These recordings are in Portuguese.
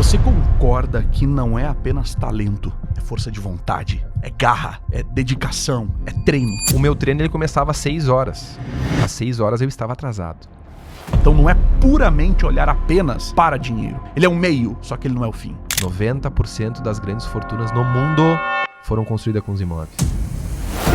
Você concorda que não é apenas talento, é força de vontade, é garra, é dedicação, é treino? O meu treino ele começava às 6 horas. Às 6 horas eu estava atrasado. Então não é puramente olhar apenas para dinheiro. Ele é um meio, só que ele não é o fim. 90% das grandes fortunas no mundo foram construídas com os imóveis.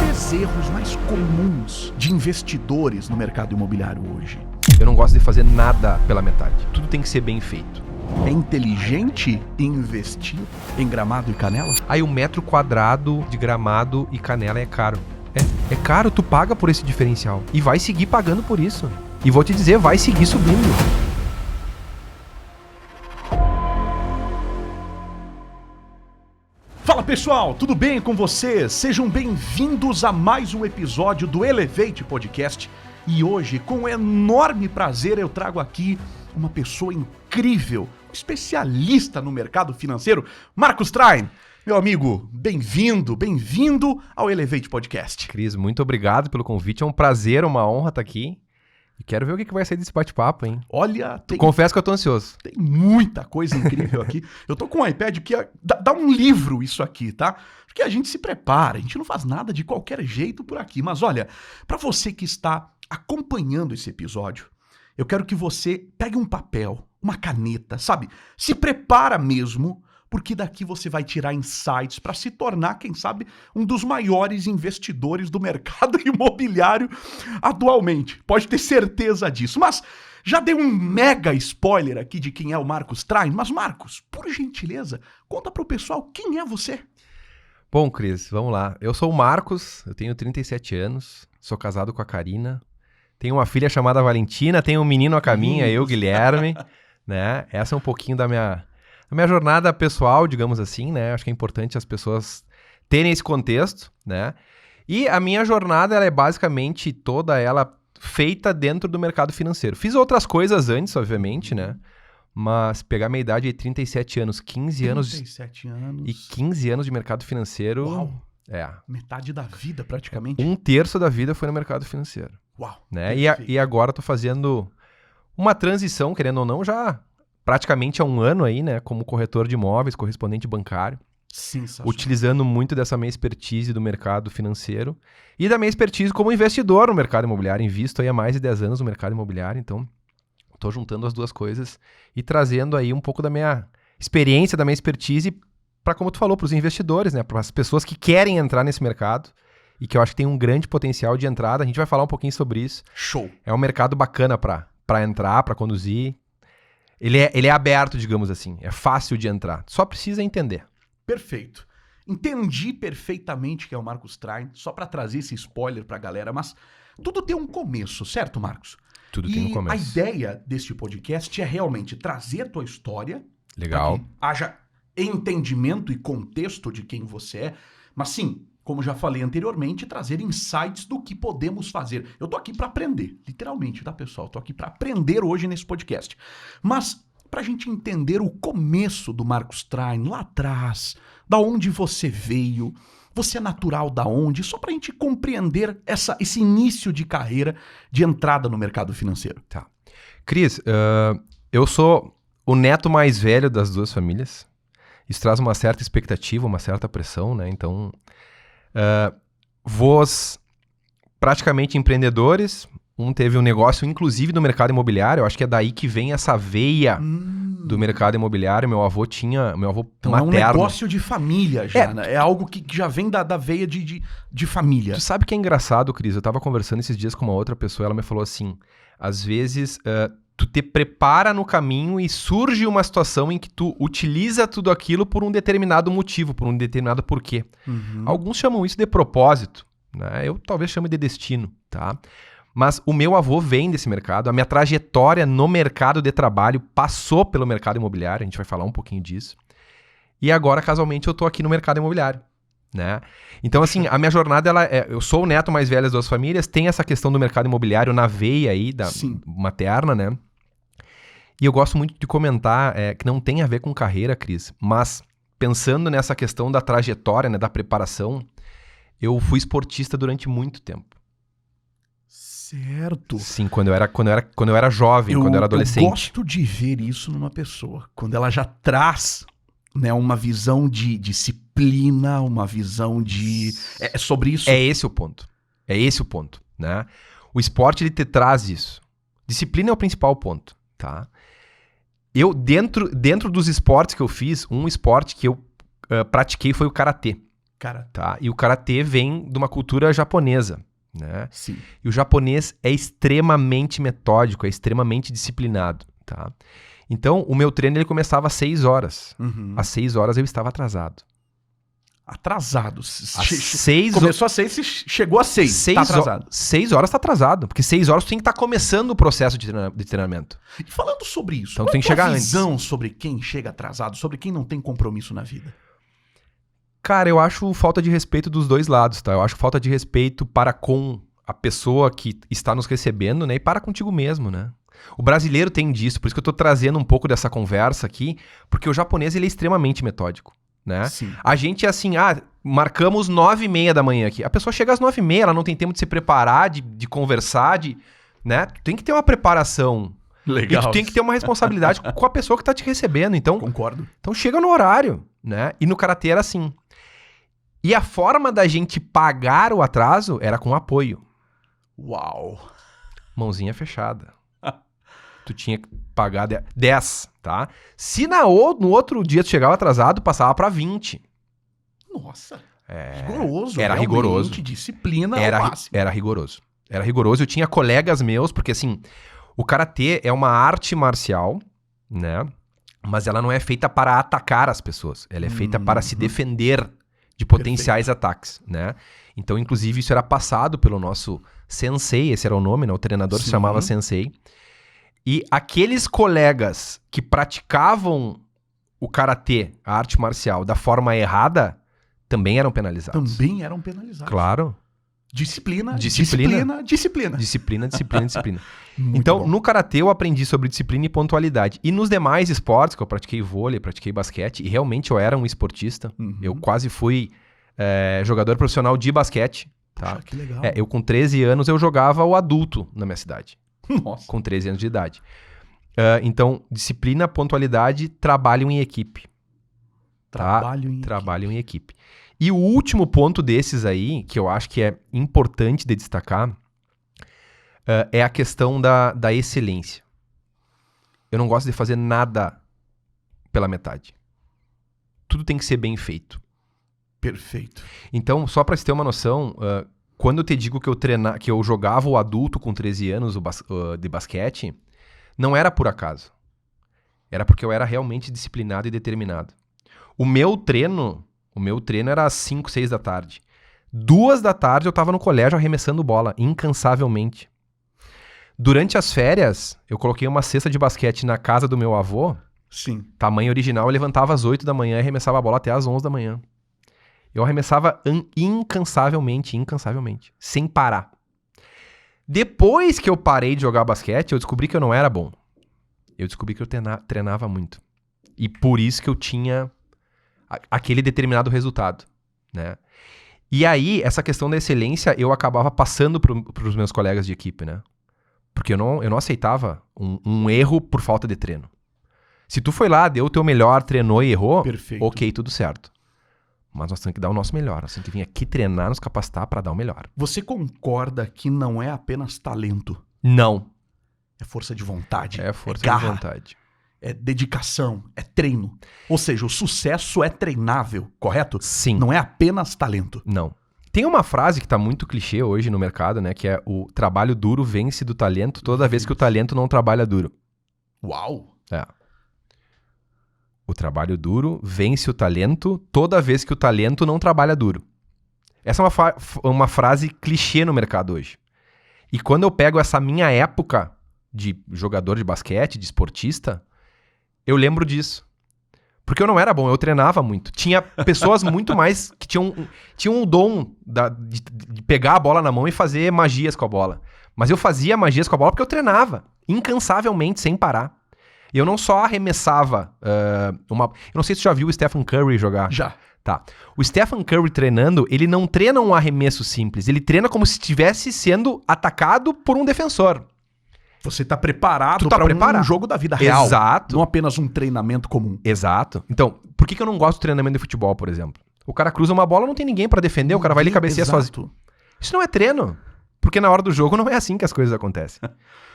3 erros mais comuns de investidores no mercado imobiliário hoje. Eu não gosto de fazer nada pela metade. Tudo tem que ser bem feito. É inteligente investir em Gramado e Canela? Aí 1 metro quadrado de Gramado e Canela é caro. É caro, tu paga por esse diferencial. E vai seguir pagando por isso. E vou te dizer, vai seguir subindo. Fala pessoal, tudo bem com vocês? Sejam bem-vindos a mais um episódio do Elevate Podcast. E hoje, com enorme prazer, eu trago aqui uma pessoa incrível, um especialista no mercado financeiro, Marcos Train. Meu amigo, bem-vindo ao Elevate Podcast. Cris, muito obrigado pelo convite. É um prazer, uma honra estar aqui. E quero ver o que vai sair desse bate-papo, hein? Olha, confesso que eu tô ansioso. Tem muita coisa incrível aqui. Eu tô com um iPad que dá um livro isso aqui, tá? Porque a gente se prepara, a gente não faz nada de qualquer jeito por aqui. Mas olha, para você que está acompanhando esse episódio, eu quero que você pegue um papel, uma caneta, sabe? Se prepara mesmo, porque daqui você vai tirar insights para se tornar, quem sabe, um dos maiores investidores do mercado imobiliário atualmente. Pode ter certeza disso. Mas já dei um mega spoiler aqui de quem é o Marcos Train. Mas Marcos, por gentileza, conta pro pessoal quem é você. Bom, Cris, vamos lá. Eu sou o Marcos, eu tenho 37 anos, sou casado com a Karina. Tenho uma filha chamada Valentina, tenho um menino a caminho, eu, Guilherme, né? Essa é um pouquinho da minha jornada pessoal, digamos assim, né? Acho que é importante as pessoas terem esse contexto, né? E a minha jornada, ela é basicamente toda ela feita dentro do mercado financeiro. Fiz outras coisas antes, obviamente, né? Mas pegar minha idade de 37 anos, 15 anos... 37 anos... E 15 anos de mercado financeiro... Uau! É. Metade da vida, praticamente. 1/3 da vida foi no mercado financeiro. Uau! Né? E agora eu tô fazendo uma transição, querendo ou não, já praticamente há 1 ano aí, né? Como corretor de imóveis, correspondente bancário. Sensacional. Utilizando muito dessa minha expertise do mercado financeiro e da minha expertise como investidor no mercado imobiliário. Invisto aí há mais de 10 anos no mercado imobiliário, então tô juntando as duas coisas e trazendo aí um pouco da minha experiência, da minha expertise para, como tu falou, para os investidores, né? Para as pessoas que querem entrar nesse mercado e que eu acho que tem um grande potencial de entrada. A gente vai falar um pouquinho sobre isso. Show! É um mercado bacana para entrar, para conduzir. Ele é aberto, digamos assim. É fácil de entrar. Só precisa entender. Perfeito. Entendi perfeitamente que é o Marcos Train, só para trazer esse spoiler para a galera, mas tudo tem um começo, certo, Marcos? Tudo tem um começo. A ideia deste podcast é realmente trazer a tua história. Legal. Para que haja entendimento e contexto de quem você é, mas sim, como já falei anteriormente, trazer insights do que podemos fazer. Eu tô aqui para aprender, literalmente, tá, pessoal? Tô aqui para aprender hoje nesse podcast. Mas pra gente entender o começo do Marcos Train lá atrás, da onde você veio, você é natural da onde, só pra gente compreender esse início de carreira de entrada no mercado financeiro. Tá. Cris, eu sou o neto mais velho das duas famílias. Isso traz uma certa expectativa, uma certa pressão, né? Então, vós praticamente empreendedores. Um teve um negócio, inclusive, no mercado imobiliário. Eu acho que é daí que vem essa veia do mercado imobiliário. Meu avô então materno. É um negócio de família já, né? É algo que já vem da veia de família. Tu sabe que é engraçado, Cris? Eu tava conversando esses dias com uma outra pessoa, ela me falou assim, às vezes tu te prepara no caminho e surge uma situação em que tu utiliza tudo aquilo por um determinado motivo, por um determinado porquê. Uhum. Alguns chamam isso de propósito, né? Eu talvez chame de destino, tá? Mas o meu avô vem desse mercado, a minha trajetória no mercado de trabalho passou pelo mercado imobiliário, a gente vai falar um pouquinho disso. E agora, casualmente, eu tô aqui no mercado imobiliário, né? Então, assim, a minha jornada, eu sou o neto mais velho das duas famílias, tem essa questão do mercado imobiliário na veia aí, materna, né? E eu gosto muito de comentar que não tem a ver com carreira, Cris, mas pensando nessa questão da trajetória, né, da preparação, eu fui esportista durante muito tempo. Certo. Sim, quando eu era jovem, quando eu era adolescente. Eu gosto de ver isso numa pessoa. Quando ela já traz, né, uma visão de disciplina, uma visão de... É sobre isso. É esse o ponto. É esse o ponto, né? O esporte, ele te traz isso. Disciplina é o principal ponto, tá? Eu, dentro dos esportes que eu fiz, um esporte que eu pratiquei foi o karatê. Cara, Tá? E o karatê vem de uma cultura japonesa, né? sim. E o japonês é extremamente metódico, é extremamente disciplinado, tá? Então, o meu treino ele começava às 6 horas. Uhum. Às 6 horas eu estava atrasado. Atrasado. Às Começou às 6 e chegou às 6. Tá atrasado. 6 horas tá atrasado, porque 6 horas tu tem que estar começando o processo de treinamento. E falando sobre isso, Então qual tem é que a tua chegar antes. visão sobre quem chega atrasado, sobre quem não tem compromisso na vida? Cara, eu acho falta de respeito dos dois lados, tá? Eu acho falta de respeito para com a pessoa que está nos recebendo, né? E para contigo mesmo, né? O brasileiro tem disso, por isso que eu tô trazendo um pouco dessa conversa aqui, porque o japonês ele é extremamente metódico, né? Sim. A gente é assim, marcamos 9h30 da manhã aqui. A pessoa chega às 9h30, ela não tem tempo de se preparar, de conversar, né? Tem que ter uma preparação. Legal. E tu tem que ter uma responsabilidade com a pessoa que tá te recebendo. Então, Concordo. então chega no horário, né? E no karatê era assim. E a forma da gente pagar o atraso era com apoio. Uau. Mãozinha fechada. Tu tinha que pagar 10, tá? Se no outro dia tu chegava atrasado, passava pra 20. Nossa. É, Rigoroso. era realmente, rigoroso. Disciplina ao Era máximo. rigoroso. Era rigoroso. Eu tinha colegas meus, porque assim, o karatê é uma arte marcial, né? Mas ela não é feita para atacar as pessoas. Ela é feita para se defender de potenciais ataques, né? Então, inclusive, isso era passado pelo nosso sensei, esse era o nome, né? O treinador se Sim. chamava sensei. E aqueles colegas que praticavam o karatê, a arte marcial, da forma errada, também eram penalizados. Também eram penalizados. Claro. Disciplina. Disciplina. Disciplina. Disciplina. Muito Então, bom. no karatê eu aprendi sobre disciplina e pontualidade. E nos demais esportes, que eu pratiquei vôlei, pratiquei basquete, e realmente eu era um esportista. Uhum. Eu quase fui jogador profissional de basquete. Tá? Poxa, que legal. Eu com 13 anos eu jogava o adulto na minha cidade. Nossa. Com 13 anos de idade. Então, disciplina, pontualidade, trabalho em equipe. Tá? Trabalho em equipe. E o último ponto desses aí, que eu acho que é importante de destacar, é a questão da excelência. Eu não gosto de fazer nada pela metade. Tudo tem que ser bem feito. Perfeito. Então, só para você ter uma noção, quando eu te digo que eu jogava o adulto com 13 anos de basquete, não era por acaso. Era porque eu era realmente disciplinado e determinado. O meu treino era às 5, 6 da tarde. 2 da tarde eu tava no colégio arremessando bola, incansavelmente. Durante as férias, eu coloquei uma cesta de basquete na casa do meu avô. Sim. Tamanho original, eu levantava às 8 da manhã e arremessava a bola até às 11 da manhã. Eu arremessava incansavelmente, sem parar. Depois que eu parei de jogar basquete, eu descobri que eu não era bom. Eu descobri que eu treinava muito. E por isso que eu tinha aquele determinado resultado, né? E aí, essa questão da excelência, eu acabava passando para os meus colegas de equipe, né? Porque eu não aceitava um erro por falta de treino. Se tu foi lá, deu o teu melhor, treinou e errou, Perfeito. ok, tudo certo. Mas nós temos que dar o nosso melhor, nós temos que vir aqui treinar, nos capacitar para dar o melhor. Você concorda que não é apenas talento? Não. É força de vontade. É força garra, de vontade. É dedicação, é treino. Ou seja, o sucesso é treinável, correto? Sim. Não é apenas talento. Não. Tem uma frase que tá muito clichê hoje no mercado, né? Que é o trabalho duro vence do talento toda vez que o talento não trabalha duro. Uau! É. O trabalho duro vence o talento toda vez que o talento não trabalha duro. Essa é uma frase clichê no mercado hoje. E quando eu pego essa minha época de jogador de basquete, de esportista, eu lembro disso. Porque eu não era bom, eu treinava muito. Tinha pessoas muito mais que tinham o dom de pegar a bola na mão e fazer magias com a bola. Mas eu fazia magias com a bola porque eu treinava, incansavelmente, sem parar. E eu não só arremessava uma... Eu não sei se você já viu o Stephen Curry jogar. Já. Tá. O Stephen Curry treinando, ele não treina um arremesso simples. Ele treina como se estivesse sendo atacado por um defensor. Você tá preparado tá para preparado. um jogo da vida real. Exato. Não apenas um treinamento comum. Exato. Então, por que eu não gosto do treinamento de futebol, por exemplo? O cara cruza uma bola, não tem ninguém pra defender, o cara vai ali cabecear sozinho. Isso não é treino. Porque na hora do jogo não é assim que as coisas acontecem.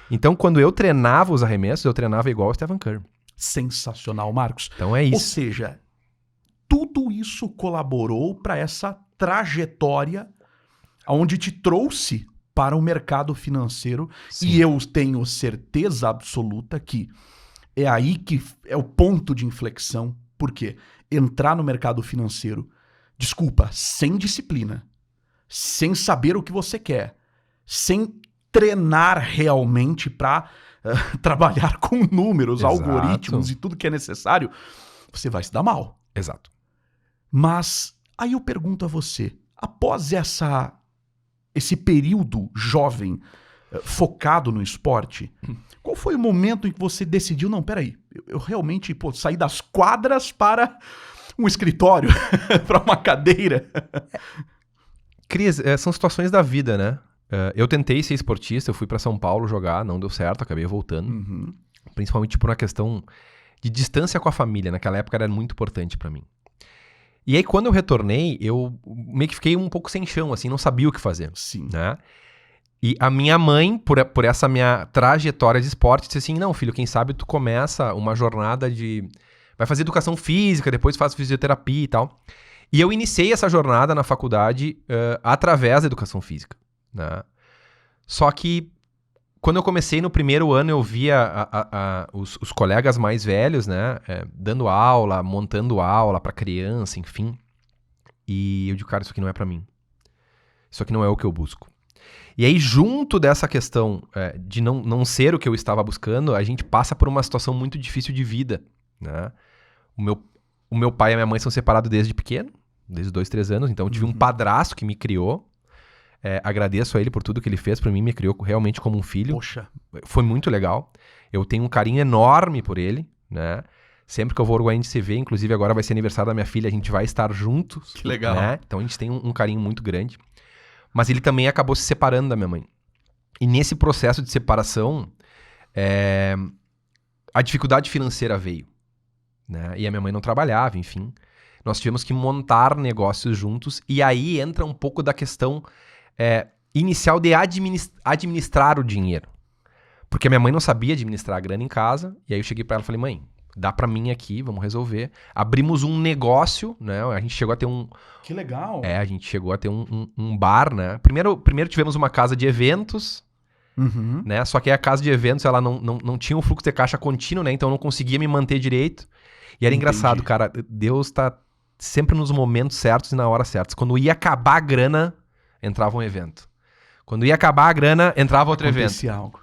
Então, quando eu treinava os arremessos, eu treinava igual o Stephen Curry. Sensacional, Marcos. Então é isso. Ou seja, tudo isso colaborou para essa trajetória onde te trouxe para o mercado financeiro. Sim. E eu tenho certeza absoluta que é aí que é o ponto de inflexão. Por quê? Entrar no mercado financeiro, desculpa, sem disciplina, sem saber o que você quer, sem treinar realmente para trabalhar com números, Exato. algoritmos e tudo que é necessário, você vai se dar mal. Exato. Mas aí eu pergunto a você, após esse período jovem focado no esporte, qual foi o momento em que você decidiu, não, peraí, eu realmente saí das quadras para um escritório, para uma cadeira? Cris, são situações da vida, né? Eu tentei ser esportista, eu fui pra São Paulo jogar, não deu certo, acabei voltando. Uhum. Principalmente por uma questão de distância com a família. Naquela época era muito importante pra mim. E aí, quando eu retornei, eu meio que fiquei um pouco sem chão, assim, não sabia o que fazer. Sim. Né? E a minha mãe, por essa minha trajetória de esporte, disse assim, não, filho, quem sabe tu começa uma jornada de... Vai fazer educação física, depois faz fisioterapia e tal. E eu iniciei essa jornada na faculdade através da educação física. Né? Só que quando eu comecei no primeiro ano, eu via os colegas mais velhos, né, dando aula, montando aula para criança, enfim. E eu digo, cara, isso aqui não é para mim. Isso aqui não é o que eu busco. E aí, junto dessa questão de não ser o que eu estava buscando, a gente passa por uma situação muito difícil de vida. Né? O meu pai e a minha mãe são separados desde pequeno, desde 2, 3 anos. Então, eu tive um padrasto que me criou. Agradeço a ele por tudo que ele fez pra mim, me criou realmente como um filho. Poxa. Foi muito legal. Eu tenho um carinho enorme por ele, né? Sempre que eu vou ao Uruguai a gente se vê, inclusive agora vai ser aniversário da minha filha, a gente vai estar juntos. Que legal. Né? Então a gente tem um carinho muito grande. Mas ele também acabou se separando da minha mãe. E nesse processo de separação, a dificuldade financeira veio. Né? E a minha mãe não trabalhava, enfim. Nós tivemos que montar negócios juntos. E aí entra um pouco da questão inicial de administrar o dinheiro. Porque a minha mãe não sabia administrar a grana em casa. E aí eu cheguei pra ela e falei, mãe, dá pra mim aqui, vamos resolver. Abrimos um negócio, né? A gente chegou a ter um... Que legal. A gente chegou a ter um bar, né? Primeiro tivemos uma casa de eventos, né? Só que a casa de eventos, ela não tinha um fluxo de caixa contínuo, né? Então eu não conseguia me manter direito. E era engraçado, cara. Deus tá sempre nos momentos certos e na hora certa. Quando ia acabar a grana, entrava um evento. Quando ia acabar a grana, entrava outro evento. Algo.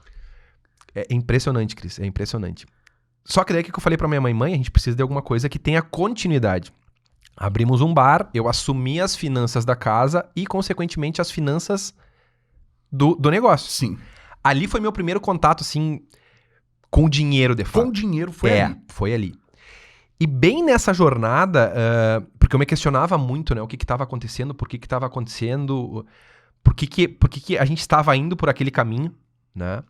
É impressionante, Cris. É impressionante. Só que daí que eu falei pra minha mãe, a gente precisa de alguma coisa que tenha continuidade. Abrimos um bar, eu assumi as finanças da casa e, consequentemente, as finanças do negócio. Sim. Ali foi meu primeiro contato, assim, com o dinheiro, de fato. Com o dinheiro foi ali. Foi ali. E bem nessa jornada, porque eu me questionava muito, né? O que estava acontecendo, por que estava acontecendo, por que a gente estava indo por aquele caminho, né?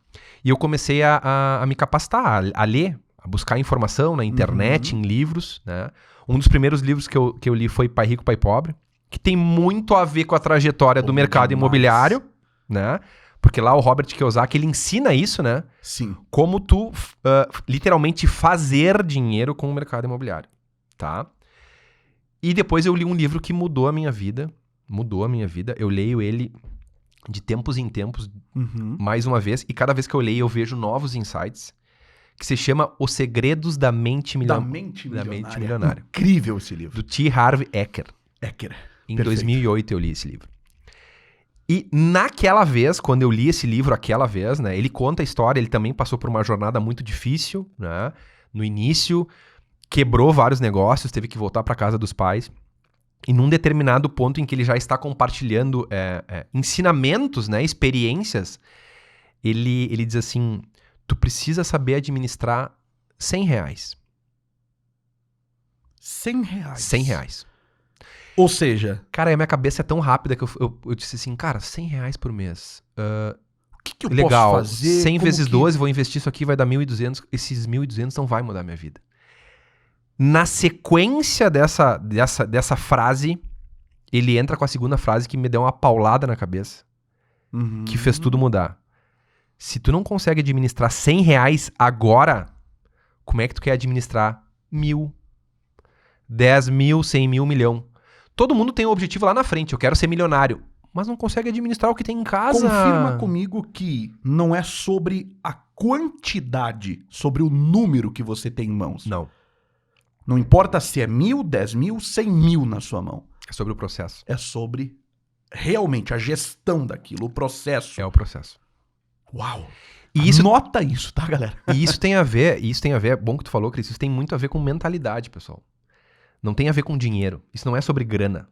E eu comecei a me capacitar, a ler, a buscar informação na internet, em livros, né? Um dos primeiros livros que eu li foi Pai Rico, Pai Pobre, que tem muito a ver com a trajetória do mercado imobiliário, né? Porque lá o Robert Kiyosaki, ele ensina isso, né? Sim. Como tu, literalmente, fazer dinheiro com o mercado imobiliário, tá? E depois eu li um livro que mudou a minha vida. Mudou a minha vida. Eu leio ele de tempos em tempos, mais uma vez. E cada vez que eu leio, eu vejo novos insights. Que se chama Os Segredos da Mente Milionária. Incrível esse livro. Do T. Harv Eker. Em Perfeito. 2008 eu li esse livro. E naquela vez, quando eu li esse livro, né, ele conta a história, ele também passou por uma jornada muito difícil, né? No início, quebrou vários negócios, teve que voltar para casa dos pais. E num determinado ponto em que ele já está compartilhando ensinamentos, né, experiências, ele diz assim, tu precisa saber administrar R$100. R$100. R$100. Ou seja, Cara, a minha cabeça é tão rápida que eu disse assim, cara, R$100 por mês. o que eu Legal, posso fazer? 100 Como vezes que- 12, vou investir isso aqui, vai dar 1.200. Esses 1.200 não vai mudar minha vida. Na sequência dessa frase, ele entra com a segunda frase que me deu uma paulada na cabeça, Uhum. que fez tudo mudar. Se tu não consegue administrar R$100 agora, como é que tu quer administrar 1.000, 10.000, 100.000, 1 milhão? Todo mundo tem um objetivo lá na frente, eu quero ser milionário, mas não consegue administrar o que tem em casa. Confirma comigo que não é sobre a quantidade, sobre o número que você tem em mãos. Não, Não importa se é 1.000, 10.000, 100.000 na sua mão. é sobre o processo. É sobre realmente a gestão daquilo, o processo. É o processo. Uau! E isso, Nota isso, tá, galera? e isso tem a ver, é bom que tu falou, Cris, isso tem muito a ver com mentalidade, pessoal. Não tem a ver com dinheiro. Isso não é sobre grana.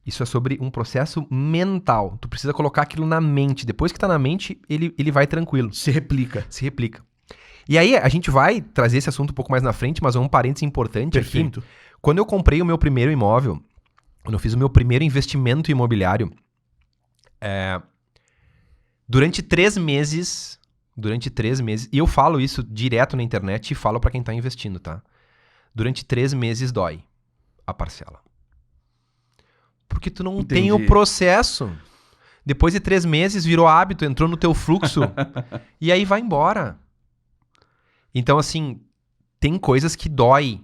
Isso é sobre um processo mental. Tu precisa colocar aquilo na mente. Depois que tá na mente, ele vai tranquilo. Se replica. Se replica. E aí, a gente vai trazer esse assunto um pouco mais na frente, mas é um parênteses importante Perfeito. aqui. Quando eu comprei o meu primeiro imóvel, quando eu fiz o meu primeiro investimento imobiliário, durante 3 meses, e eu falo isso direto na internet e falo pra quem tá investindo, tá? Durante 3 meses dói a parcela. Porque tu não Entendi. tem o processo. Depois de 3 meses virou hábito, entrou no teu fluxo e aí vai embora. Então, assim, tem coisas que dói.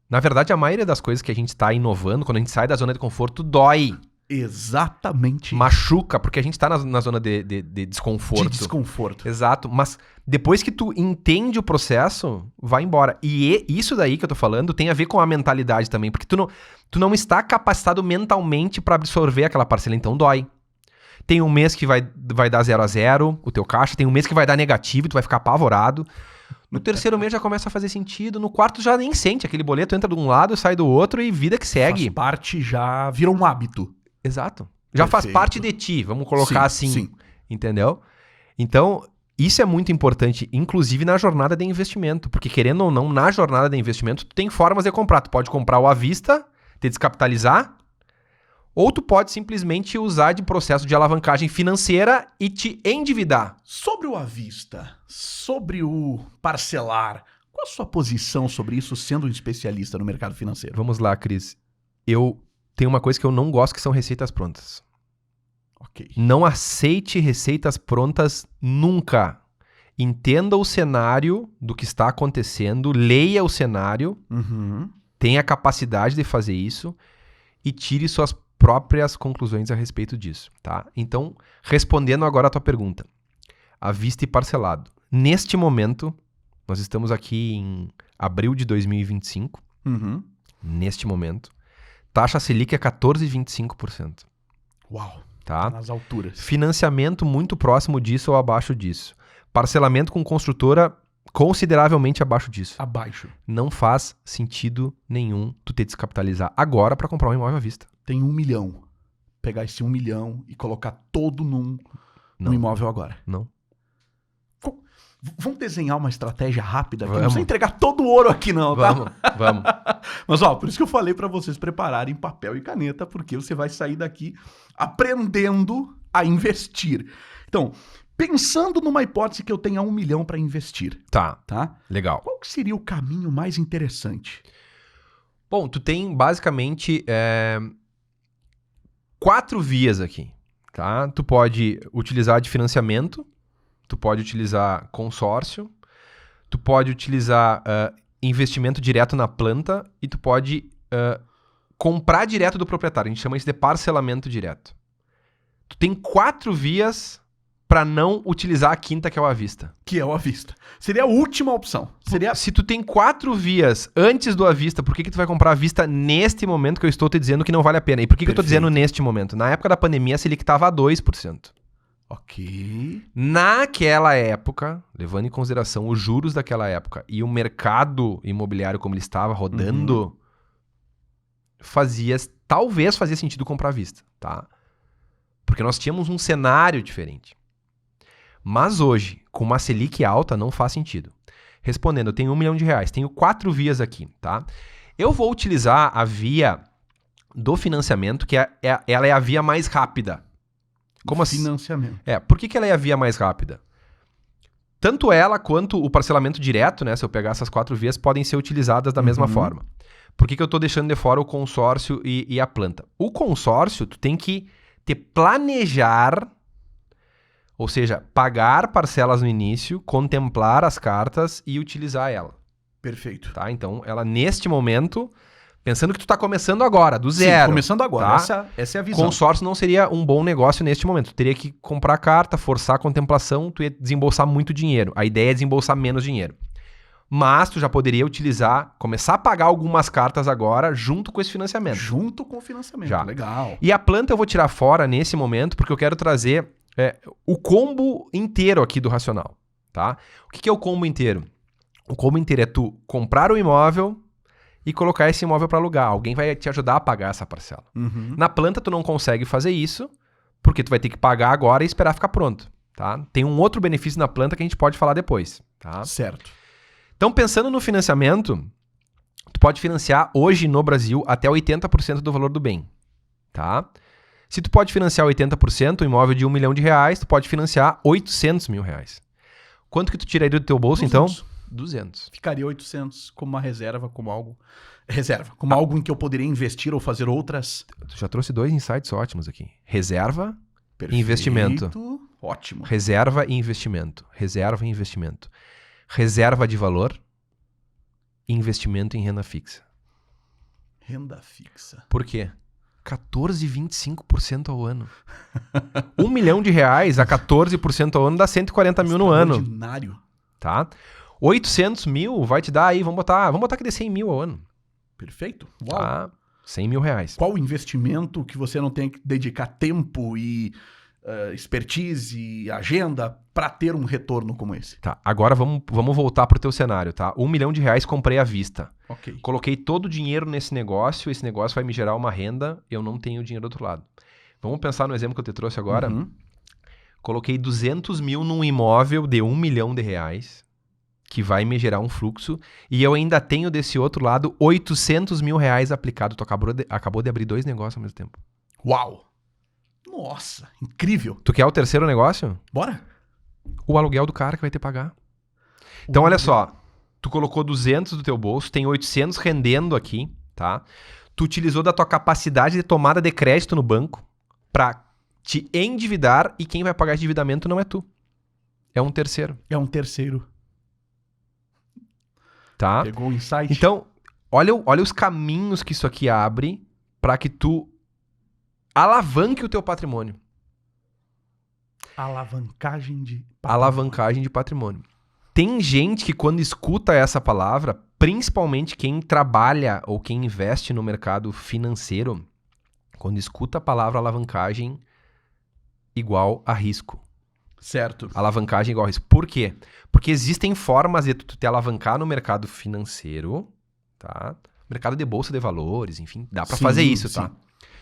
Na verdade, a maioria das coisas que a gente tá inovando, quando a gente sai da zona de conforto, dói. Exatamente. Machuca, porque a gente tá na zona de desconforto. De desconforto. Exato, mas depois que tu entende o processo, vai embora. E isso daí que eu tô falando tem a ver com a mentalidade também, porque tu não está capacitado mentalmente pra absorver aquela parcela, então dói. Tem um mês que vai dar 0 a 0 o teu caixa, tem um mês que vai dar negativo e tu vai ficar apavorado. No terceiro mês já começa a fazer sentido, no quarto já nem sente, aquele boleto entra de um lado, sai do outro e vida que segue. Faz parte, já vira um hábito. Exato. Já faz Perfeito. parte de ti, vamos colocar assim. Sim. Entendeu? Então, isso é muito importante, inclusive na jornada de investimento. Porque, querendo ou não, na jornada de investimento, tu tem formas de comprar. Tu pode comprar o à vista, te descapitalizar, ou tu pode simplesmente usar de processo de alavancagem financeira e te endividar. Sobre o à vista, sobre o parcelar, qual a sua posição sobre isso, sendo um especialista no mercado financeiro? Vamos lá, Cris. Eu tenho uma coisa que eu não gosto, que são receitas prontas. Ok. Não aceite receitas prontas nunca. Entenda o cenário do que está acontecendo, leia o cenário, Uhum. tenha a capacidade de fazer isso e tire suas próprias conclusões a respeito disso, tá? Então, respondendo agora a tua pergunta, à vista e parcelado. Neste momento, nós estamos aqui em abril de 2025, Uhum. neste momento, taxa Selic é 14,25%, Uau. tá? Nas alturas. Financiamento muito próximo disso ou abaixo disso. Parcelamento com construtora consideravelmente abaixo disso. Abaixo. Não faz sentido nenhum tu te descapitalizar agora para comprar um imóvel à vista. Tem 1 milhão. Pegar esse 1 milhão e colocar todo num imóvel agora. Não. Vamos desenhar uma estratégia rápida aqui. Não Vamos. precisa entregar todo o ouro aqui não, tá? Vamos. Mas ó, por isso que eu falei pra vocês prepararem papel e caneta, porque você vai sair daqui aprendendo a investir. Então, pensando numa hipótese que eu tenha 1 milhão pra investir, Tá, tá? legal. Qual que seria o caminho mais interessante? Bom, tu tem basicamente 4 vias aqui, tá? Tu pode utilizar de financiamento, tu pode utilizar consórcio, tu pode utilizar investimento direto na planta e tu pode comprar direto do proprietário. A gente chama isso de parcelamento direto. Tu tem 4 vias para não utilizar a quinta, que é o à vista. Que é o à vista. Seria a última opção. Seria Se tu tem 4 vias antes do à vista, por que tu vai comprar à vista neste momento que eu estou te dizendo que não vale a pena? E por que eu estou Perfeito. dizendo neste momento? Na época da pandemia, a Selic estava a 2%. Ok. Naquela época, levando em consideração os juros daquela época e o mercado imobiliário como ele estava rodando, talvez fazia sentido comprar à vista, tá? Porque nós tínhamos um cenário diferente. Mas hoje, com uma Selic alta, não faz sentido. Respondendo, eu tenho R$1 milhão, tenho 4 vias aqui, tá? Eu vou utilizar a via do financiamento, que ela é a via mais rápida. Como assim? Financiamento. Por que ela é a via mais rápida? Tanto ela quanto o parcelamento direto, né? Se eu pegar essas 4 vias, podem ser utilizadas da mesma forma. Por que eu estou deixando de fora o consórcio e a planta? O consórcio, tu tem que te planejar, ou seja, pagar parcelas no início, contemplar as cartas e utilizar ela. Perfeito. Tá? Então, ela neste momento, pensando que tu está começando agora, do zero. Sim, começando agora. Tá? Essa é a visão. Consórcio não seria um bom negócio neste momento. Tu teria que comprar carta, forçar a contemplação, tu ia desembolsar muito dinheiro. A ideia é desembolsar menos dinheiro. Mas tu já poderia utilizar, começar a pagar algumas cartas agora junto com esse financiamento. Junto com o financiamento. Já. Legal. E a planta eu vou tirar fora nesse momento porque eu quero trazer o combo inteiro aqui do racional. Tá? O que é o combo inteiro? O combo inteiro é tu comprar o imóvel e colocar esse imóvel para alugar. Alguém vai te ajudar a pagar essa parcela. Na planta tu não consegue fazer isso porque tu vai ter que pagar agora e esperar ficar pronto. Tá? Tem um outro benefício na planta que a gente pode falar depois. Tá? Certo. Então, pensando no financiamento, tu pode financiar hoje no Brasil até 80% do valor do bem, tá? Se tu pode financiar 80%, um imóvel de R$1 milhão, tu pode financiar R$800 mil. Quanto que tu tiraria do teu bolso, 200. então? 200. Ficaria 800 como uma reserva, como algo... Reserva, como algo em que eu poderia investir ou fazer outras... Tu já trouxe 2 insights ótimos aqui. Reserva Perfeito. e investimento. Ótimo. Reserva e investimento. Reserva e investimento. Reserva de valor e investimento em renda fixa. Renda fixa. Por quê? 14,25% ao ano. R$1 milhão a 14% ao ano dá 140 mil no ano. Extraordinário. Tá? 800 mil vai te dar aí, vamos botar que dê 100 mil ao ano. Perfeito. Uau. Tá? 100 mil reais. Qual investimento que você não tem que dedicar tempo e expertise e agenda para ter um retorno como esse? Tá, agora vamos voltar pro teu cenário, tá? R$1 milhão comprei à vista. Ok. Coloquei todo o dinheiro nesse negócio, esse negócio vai me gerar uma renda, eu não tenho dinheiro do outro lado. Vamos pensar no exemplo que eu te trouxe agora? Coloquei 200 mil num imóvel de R$1 milhão, que vai me gerar um fluxo, e eu ainda tenho desse outro lado 800 mil reais aplicado. Tu acabou de abrir 2 negócios ao mesmo tempo. Uau! Nossa, incrível. Tu quer o terceiro negócio? Bora? O aluguel do cara que vai ter que pagar. Então, olha só. Tu colocou 200 do teu bolso, tem 800 rendendo aqui, tá? Tu utilizou da tua capacidade de tomada de crédito no banco pra te endividar e quem vai pagar esse endividamento não é tu. É um terceiro. É um terceiro. Tá? Pegou o insight. Então, olha os caminhos que isso aqui abre pra que tu alavanque o teu patrimônio. Alavancagem de patrimônio. Alavancagem de patrimônio. Tem gente que quando escuta essa palavra, principalmente quem trabalha ou quem investe no mercado financeiro, quando escuta a palavra alavancagem, igual a risco. Certo. Alavancagem igual a risco. Por quê? Porque existem formas de tu te alavancar no mercado financeiro, tá? Mercado de bolsa de valores, enfim, dá pra fazer isso, tá?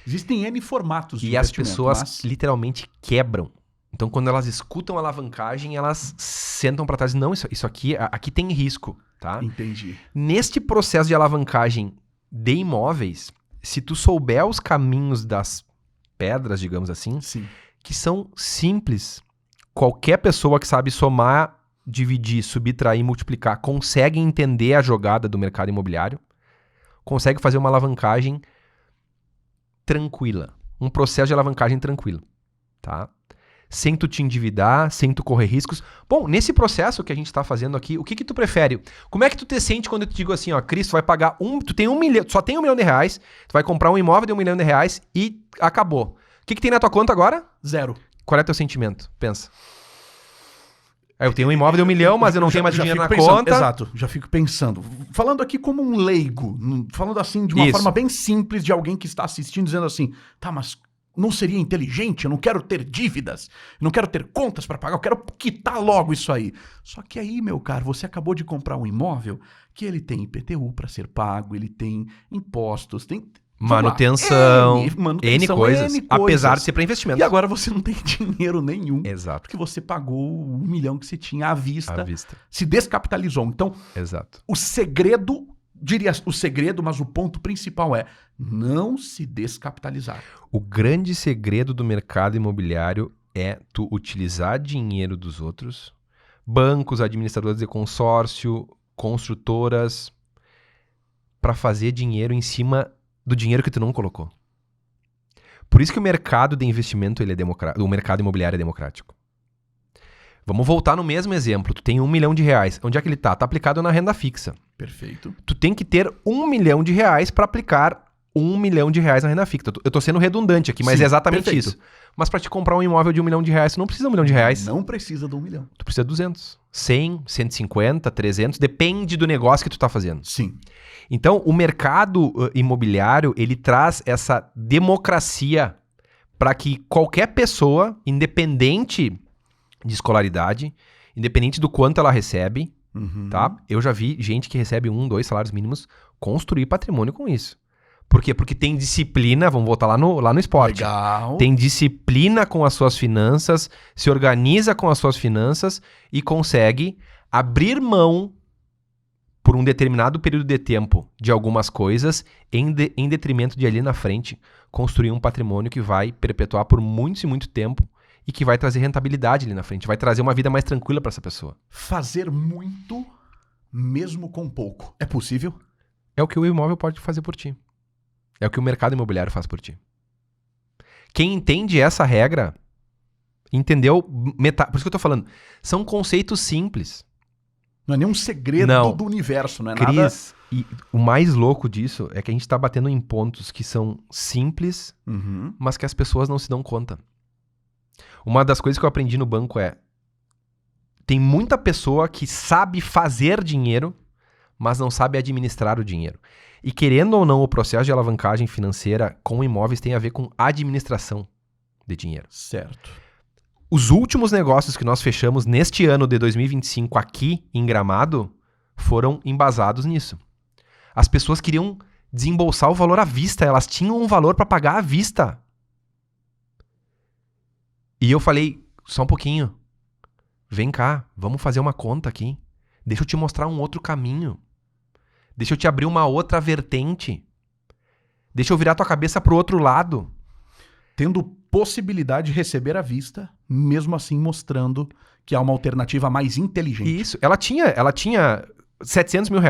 Existem N formatos de E as investimento, pessoas mas... literalmente quebram. Então, quando elas escutam alavancagem, elas sentam pra trás. Não, isso aqui tem risco, tá? Entendi. Neste processo de alavancagem de imóveis, se tu souber os caminhos das pedras, digamos assim, Sim. que são simples, qualquer pessoa que sabe somar, dividir, subtrair, multiplicar, consegue entender a jogada do mercado imobiliário, consegue fazer uma alavancagem tranquila. Um processo de alavancagem tranquilo, tá? Sem tu te endividar, sem tu correr riscos. Bom, nesse processo que a gente tá fazendo aqui, o que tu prefere? Como é que tu te sente quando eu te digo assim, ó, Cris, tu vai pagar tu tem R$1 milhão, só tem R$1 milhão, tu vai comprar um imóvel de R$1 milhão e acabou. O que tem na tua conta agora? 0. Qual é teu sentimento? Pensa. Eu tenho um imóvel de R$1 milhão, mas eu não tenho mais dinheiro na pensando, conta. Exato, já fico pensando. Falando aqui como um leigo, falando assim de uma forma bem simples de alguém que está assistindo, dizendo assim, tá, mas não seria inteligente? Eu não quero ter dívidas, eu não quero ter contas para pagar, eu quero quitar logo isso aí. Só que aí, meu caro, você acabou de comprar um imóvel que ele tem IPTU para ser pago, ele tem impostos, tem Manutenção, N coisas, N apesar de ser para investimento. E agora você não tem dinheiro nenhum. Exato. Porque você pagou o 1 milhão que você tinha à vista. À vista. Se descapitalizou. Então, Exato. o segredo, diria o segredo, mas o ponto principal é não se descapitalizar. O grande segredo do mercado imobiliário é tu utilizar dinheiro dos outros, bancos, administradores de consórcio, construtoras, para fazer dinheiro em cima do dinheiro que tu não colocou. Por isso que o mercado de investimento, ele é democrático, o mercado imobiliário é democrático. Vamos voltar no mesmo exemplo. Tu tem R$1 milhão. Onde é que ele tá? Tá aplicado na renda fixa. Perfeito. Tu tem que ter R$1 milhão para aplicar R$1 milhão na renda fixa. Eu tô sendo redundante aqui, mas Sim, é exatamente perfeito. isso. Mas para te comprar um imóvel de R$1 milhão, tu não precisa de R$1 milhão. Não precisa de 1 milhão. Tu precisa de 200, 100, 150, 300, depende do negócio que tu tá fazendo. Sim. Então, o mercado imobiliário, ele traz essa democracia para que qualquer pessoa, independente de escolaridade, independente do quanto ela recebe, tá? Eu já vi gente que recebe 1, 2 salários mínimos construir patrimônio com isso. Por quê? Porque tem disciplina, vamos voltar lá no esporte. Legal. Tem disciplina com as suas finanças, se organiza com as suas finanças e consegue abrir mão por um determinado período de tempo de algumas coisas em detrimento de ali na frente construir um patrimônio que vai perpetuar por muito e muito tempo e que vai trazer rentabilidade ali na frente, vai trazer uma vida mais tranquila para essa pessoa. Fazer muito mesmo com pouco. É possível? É o que o imóvel pode fazer por ti. É o que o mercado imobiliário faz por ti. Quem entende essa regra, entendeu metade. Por isso que eu tô falando. São conceitos simples. Não é nenhum segredo do universo, não é nada... Cris, e o mais louco disso é que a gente tá batendo em pontos que são simples, mas que as pessoas não se dão conta. Uma das coisas que eu aprendi no banco é... Tem muita pessoa que sabe fazer dinheiro, mas não sabe administrar o dinheiro. E querendo ou não, o processo de alavancagem financeira com imóveis tem a ver com administração de dinheiro. Certo. Os últimos negócios que nós fechamos neste ano de 2025 aqui em Gramado foram embasados nisso. As pessoas queriam desembolsar o valor à vista, elas tinham um valor para pagar à vista. E eu falei, só um pouquinho, vem cá, vamos fazer uma conta aqui. Deixa eu te mostrar um outro caminho. Deixa eu te abrir uma outra vertente. Deixa eu virar tua cabeça pro outro lado. Tendo possibilidade de receber à vista, mesmo assim mostrando que há uma alternativa mais inteligente. Isso. Ela tinha R$700 mil.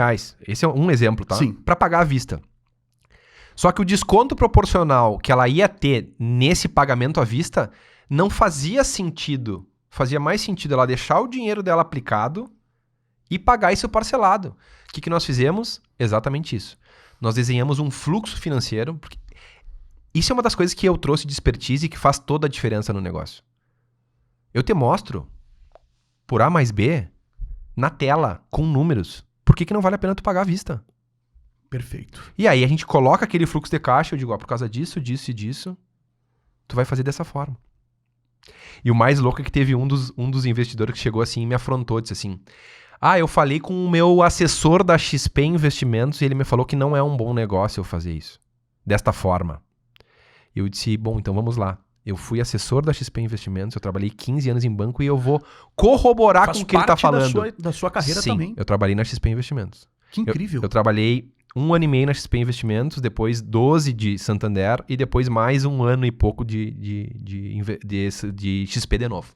Esse é um exemplo, tá? Sim. Para pagar à vista. Só que o desconto proporcional que ela ia ter nesse pagamento à vista não fazia sentido. Fazia mais sentido ela deixar o dinheiro dela aplicado e pagar isso parcelado. O que nós fizemos? Exatamente isso. Nós desenhamos um fluxo financeiro, porque isso é uma das coisas que eu trouxe de expertise e que faz toda a diferença no negócio. Eu te mostro, por A mais B, na tela, com números, por que não vale a pena tu pagar à vista. Perfeito. E aí a gente coloca aquele fluxo de caixa, eu digo, por causa disso, disso e disso, tu vai fazer dessa forma. E o mais louco é que teve um dos investidores que chegou assim e me afrontou, disse assim, eu falei com o meu assessor da XP Investimentos e ele me falou que não é um bom negócio eu fazer isso, desta forma. Eu disse, bom, então vamos lá. Eu fui assessor da XP Investimentos, eu trabalhei 15 anos em banco e eu vou corroborar com o que ele está falando. Da sua carreira Sim, também. Eu trabalhei na XP Investimentos. Que incrível. Eu trabalhei 1 ano e meio na XP Investimentos, depois 12 de Santander e depois mais 1 ano e pouco de XP de novo.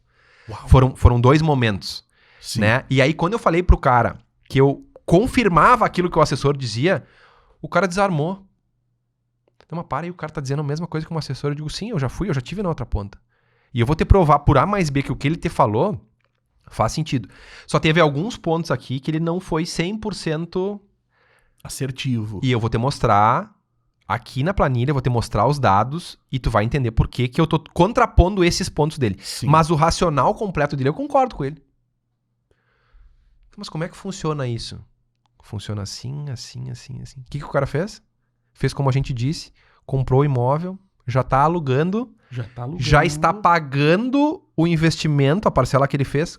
Uau. Foram 2 momentos. Sim. Né? E aí quando eu falei pro cara que eu confirmava aquilo que o assessor dizia, o cara desarmou. Então, mas para aí, o cara tá dizendo a mesma coisa que um assessor. Eu digo, sim, eu já tive na outra ponta. E eu vou te provar por A mais B que o que ele te falou faz sentido. Só teve alguns pontos aqui que ele não foi 100% assertivo. E eu vou te mostrar aqui na planilha, eu vou te mostrar os dados e tu vai entender por que eu tô contrapondo esses pontos dele. Sim. Mas o racional completo dele, eu concordo com ele. Mas como é que funciona isso? Funciona assim, assim, assim, assim. O que o cara fez? Fez como a gente disse, comprou o imóvel, já está alugando, já está pagando o investimento, a parcela que ele fez,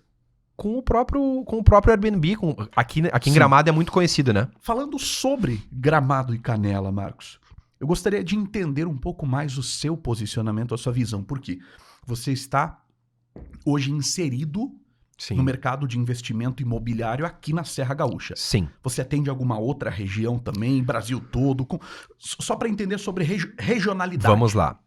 com o próprio Airbnb. Aqui em Gramado é muito conhecido, né? Falando sobre Gramado e Canela, Marcos, Eu gostaria de entender um pouco mais o seu posicionamento, a sua visão, porque você está hoje inserido Sim. no mercado de investimento imobiliário aqui na Serra Gaúcha. Sim. Você atende alguma outra região também, Brasil todo? Só para entender sobre regionalidade. Vamos lá.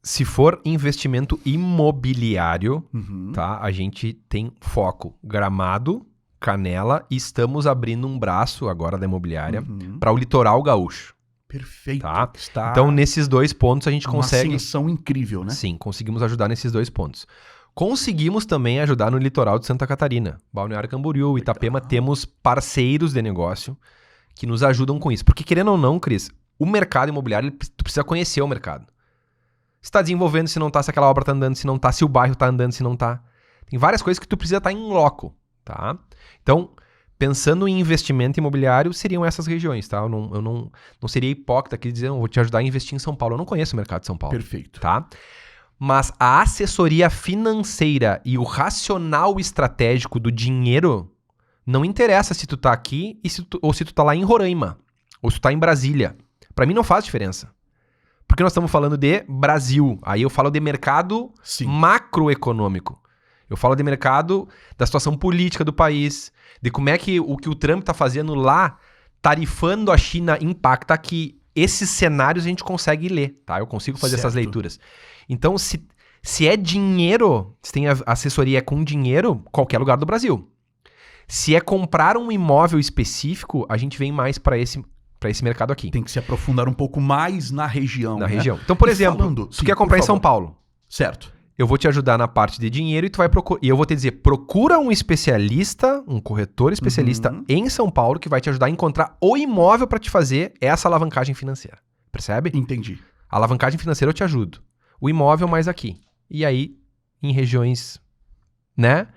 Se for investimento imobiliário, Uhum. tá? A gente tem foco Gramado, Canela e estamos abrindo um braço agora da imobiliária Uhum. para o litoral gaúcho. Perfeito. Tá. Está Então, nesses 2 pontos a gente uma consegue... ascensão incrível, né? Sim, conseguimos ajudar nesses 2 pontos. Conseguimos também ajudar no litoral de Santa Catarina. Balneário Camboriú, Itapema, temos parceiros de negócio que nos ajudam com isso. Porque, querendo ou não, Cris, o mercado imobiliário, tu precisa conhecer o mercado. Se tá desenvolvendo, se não tá, se aquela obra tá andando, se não tá, se o bairro tá andando, se não tá. Tem várias coisas que tu precisa estar em loco, tá? Então, pensando em investimento imobiliário, seriam essas regiões, tá? Eu não seria hipócrita aqui dizendo, vou te ajudar a investir em São Paulo. Eu não conheço o mercado de São Paulo. Perfeito. Tá? Mas a assessoria financeira e o racional estratégico do dinheiro não interessa se tu tá aqui ou se tu tá lá em Roraima, ou se tu tá em Brasília. Pra mim não faz diferença. Porque nós estamos falando de Brasil. Aí eu falo de mercado Sim. macroeconômico. Eu falo de mercado da situação política do país, de como é que o Trump tá fazendo lá, tarifando a China, impacta aqui. Esses cenários a gente consegue ler, tá? Eu consigo fazer essas Certo. leituras. Então, se é dinheiro, se tem assessoria com dinheiro, qualquer lugar do Brasil. Se é comprar um imóvel específico, a gente vem mais para esse mercado aqui. Tem que se aprofundar um pouco mais na região. Na né? região. Então, por E exemplo, falando- tu sim, quer por comprar em São favor. Paulo. Certo. Eu vou te ajudar na parte de dinheiro e tu vai procurar. E eu vou te dizer, procura um especialista, um corretor especialista Uhum. em São Paulo que vai te ajudar a encontrar o imóvel para te fazer essa alavancagem financeira. Percebe? Entendi. A alavancagem financeira eu te ajudo. O imóvel mais aqui. E aí, em regiões, né?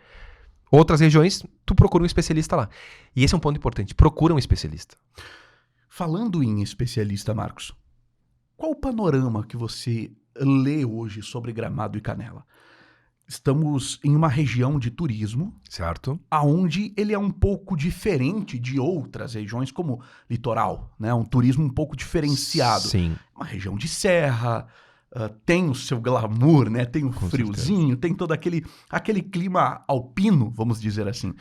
Outras regiões, tu procura um especialista lá. E esse é um ponto importante. Procura um especialista. Falando em especialista, Marcos, qual o panorama que você lê hoje sobre Gramado e Canela? Estamos em uma região de turismo, Certo? aonde ele é um pouco diferente de outras regiões, como litoral, né? Um turismo um pouco diferenciado. Sim. Uma região de serra, tem o seu glamour, né? Tem o Com friozinho, tem todo aquele clima alpino, vamos dizer assim.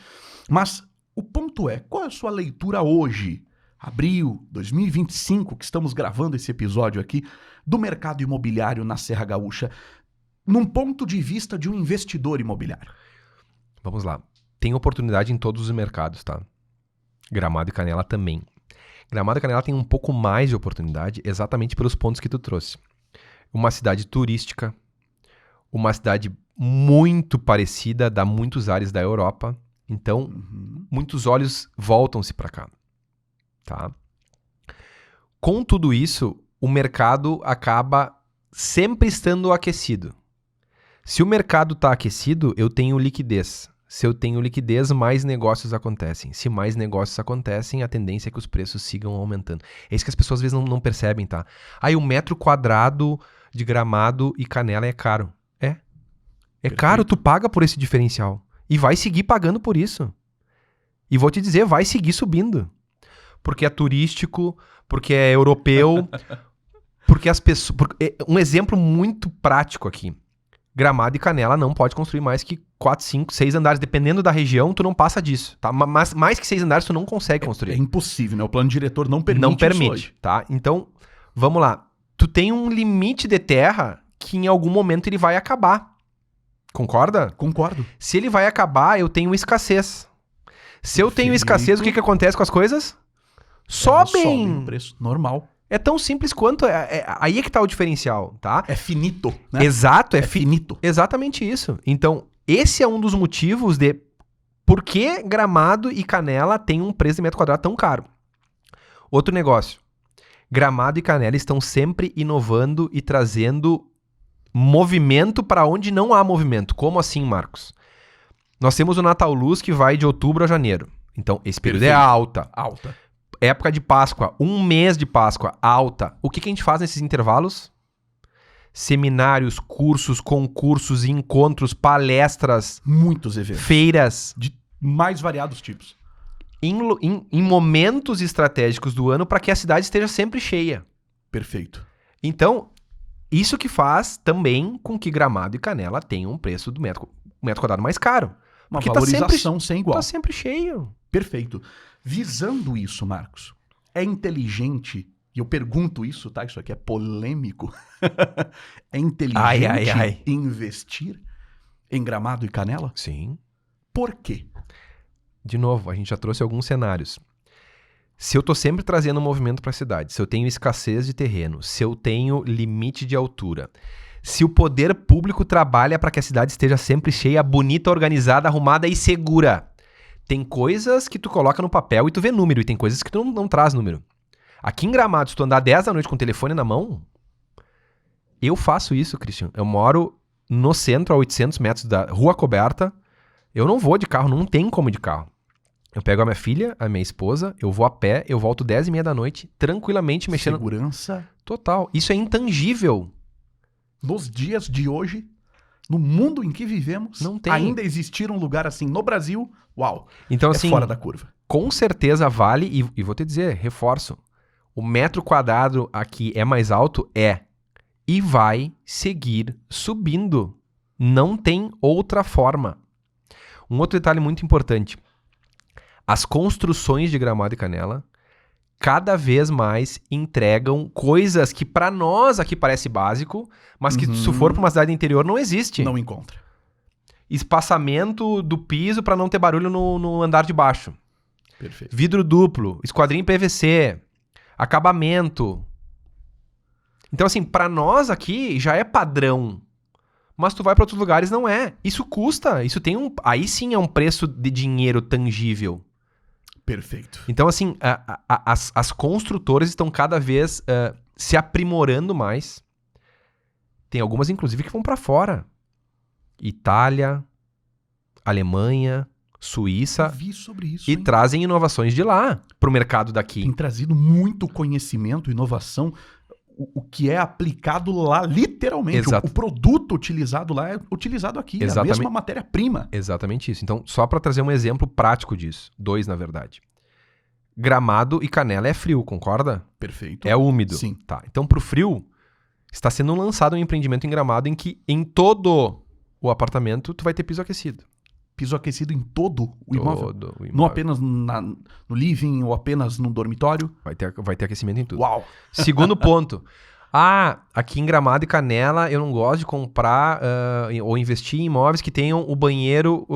Mas o ponto é, qual é a sua leitura hoje, abril 2025, que estamos gravando esse episódio aqui, do mercado imobiliário na Serra Gaúcha, num ponto de vista de um investidor imobiliário? Vamos lá. Tem oportunidade em todos os mercados, tá? Gramado e Canela também. Gramado e Canela tem um pouco mais de oportunidade exatamente pelos pontos que tu trouxe. Uma cidade turística, uma cidade muito parecida, dá muitos ares da Europa. Então, Uhum. muitos olhos voltam-se para cá, tá? Com tudo isso, o mercado acaba sempre estando aquecido. Se o mercado está aquecido, eu tenho liquidez. Se eu tenho liquidez, mais negócios acontecem. Se mais negócios acontecem, a tendência é que os preços sigam aumentando. É isso que as pessoas às vezes não percebem, tá? Aí o metro quadrado de Gramado e Canela é caro. É. É caro, tu paga por esse diferencial. E vai seguir pagando por isso. E vou te dizer, vai seguir subindo. Porque é turístico, porque é europeu, porque as pessoas... Um exemplo muito prático aqui. Gramado e Canela não pode construir mais que 4, 5, 6 andares. Dependendo da região, tu não passa disso, tá? Mas mais que 6 andares tu não consegue construir. É impossível, né? O plano diretor não permite Não isso permite, hoje. tá? Então, vamos lá. Tu tem um limite de terra que em algum momento ele vai acabar. Concorda? Concordo. Se ele vai acabar, eu tenho escassez. Se eu tenho Perfeito. escassez, o que acontece com as coisas? Sobem Sobem! o preço, normal. É tão simples quanto... aí é que tá o diferencial, tá? É finito, né? Exato, É finito. Exatamente isso. Então, esse é um dos motivos de por que Gramado e Canela têm um preço de metro quadrado tão caro. Outro negócio. Gramado e Canela estão sempre inovando e trazendo movimento para onde não há movimento. Como assim, Marcos? Nós temos o Natal Luz que vai de outubro a janeiro. Então, esse período é Perfeito. alta. Alta. Época de Páscoa, um mês de Páscoa, alta. O que a gente faz nesses intervalos? Seminários, cursos, concursos, encontros, palestras, Muitos eventos. feiras, De mais variados tipos. em momentos estratégicos do ano para que a cidade esteja sempre cheia. Perfeito. Então, isso que faz também com que Gramado e Canela tenham um preço do metro quadrado mais caro. Uma Porque valorização sem igual. Tá sempre cheio. Perfeito. Visando isso, Marcos, é inteligente, e eu pergunto isso, tá? Isso aqui é polêmico. É inteligente investir em Gramado e Canela? Sim. Por quê? De novo, a gente já trouxe alguns cenários. Se eu tô sempre trazendo um movimento para a cidade, se eu tenho escassez de terreno, se eu tenho limite de altura, se o poder público trabalha para que a cidade esteja sempre cheia, bonita, organizada, arrumada e segura. Tem coisas que tu coloca no papel e tu vê número, e tem coisas que tu não traz número. Aqui em Gramado, se tu andar 10 da noite com o telefone na mão, eu faço isso, Christian. Eu moro no centro, a 800 metros da rua coberta. Eu não vou de carro, não tem como ir de carro. Eu pego a minha filha, a minha esposa, eu vou a pé, eu volto 10h30 da noite, tranquilamente mexendo. Segurança. Total. Isso é intangível. Nos dias de hoje, no mundo em que vivemos, não tem. Ainda existir um lugar assim no Brasil, uau, então, assim, fora da curva. Com certeza vale, e vou te dizer, reforço, o metro quadrado aqui é mais alto? É. E vai seguir subindo. Não tem outra forma. Um outro detalhe muito importante. As construções de Gramado e Canela cada vez mais entregam coisas que para nós aqui parece básico, mas que se for para uma cidade interior não existe. Não encontra. Espaçamento do piso para não ter barulho no andar de baixo. Perfeito. Vidro duplo, esquadrinho PVC, acabamento. Então assim, para nós aqui já é padrão. Mas tu vai para outros lugares não é. Isso custa, isso tem aí sim é um preço de dinheiro tangível. Perfeito. Então, assim, as construtoras estão cada vez se aprimorando mais. Tem algumas, inclusive, que vão para fora. Itália, Alemanha, Suíça. Eu vi sobre isso, e trazem inovações de lá para o mercado daqui. Tem trazido muito conhecimento, inovação, o que é aplicado lá, literalmente. Exato. O produto utilizado lá é utilizado aqui, Exatamente. a mesma matéria-prima. Exatamente isso. Então, só para trazer um exemplo prático disso. 2, na verdade. Gramado e Canela é frio, concorda? Perfeito. É úmido. Sim. Tá. Então, pro frio, está sendo lançado um empreendimento em Gramado em que em todo o apartamento tu vai ter piso aquecido. Piso aquecido em todo o imóvel? Todo o imóvel. Não apenas no living ou apenas no dormitório? Vai ter aquecimento em tudo. Uau! Segundo ponto. Aqui em Gramado e Canela eu não gosto de comprar ou investir em imóveis que tenham o banheiro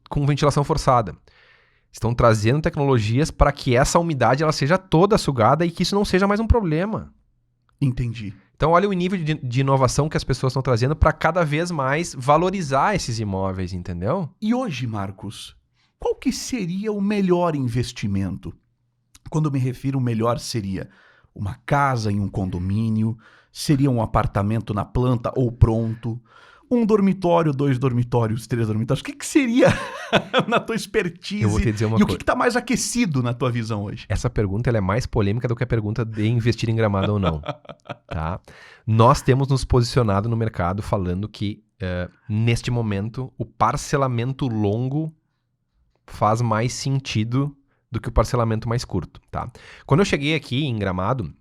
com ventilação forçada. Estão trazendo tecnologias para que essa umidade ela seja toda sugada e que isso não seja mais um problema. Entendi. Então olha o nível de inovação que as pessoas estão trazendo para cada vez mais valorizar esses imóveis, entendeu? E hoje, Marcos, qual que seria o melhor investimento? Quando eu me refiro, o melhor seria uma casa em um condomínio, seria um apartamento na planta ou pronto, um dormitório, 2 dormitórios, 3 dormitórios. O que seria na tua expertise? Eu vou te dizer uma e coisa. O que está mais aquecido na tua visão hoje? Essa pergunta ela é mais polêmica do que a pergunta de investir em Gramado ou não. Tá? Nós temos nos posicionado no mercado falando que, neste momento, o parcelamento longo faz mais sentido do que o parcelamento mais curto. Tá? Quando eu cheguei aqui em Gramado,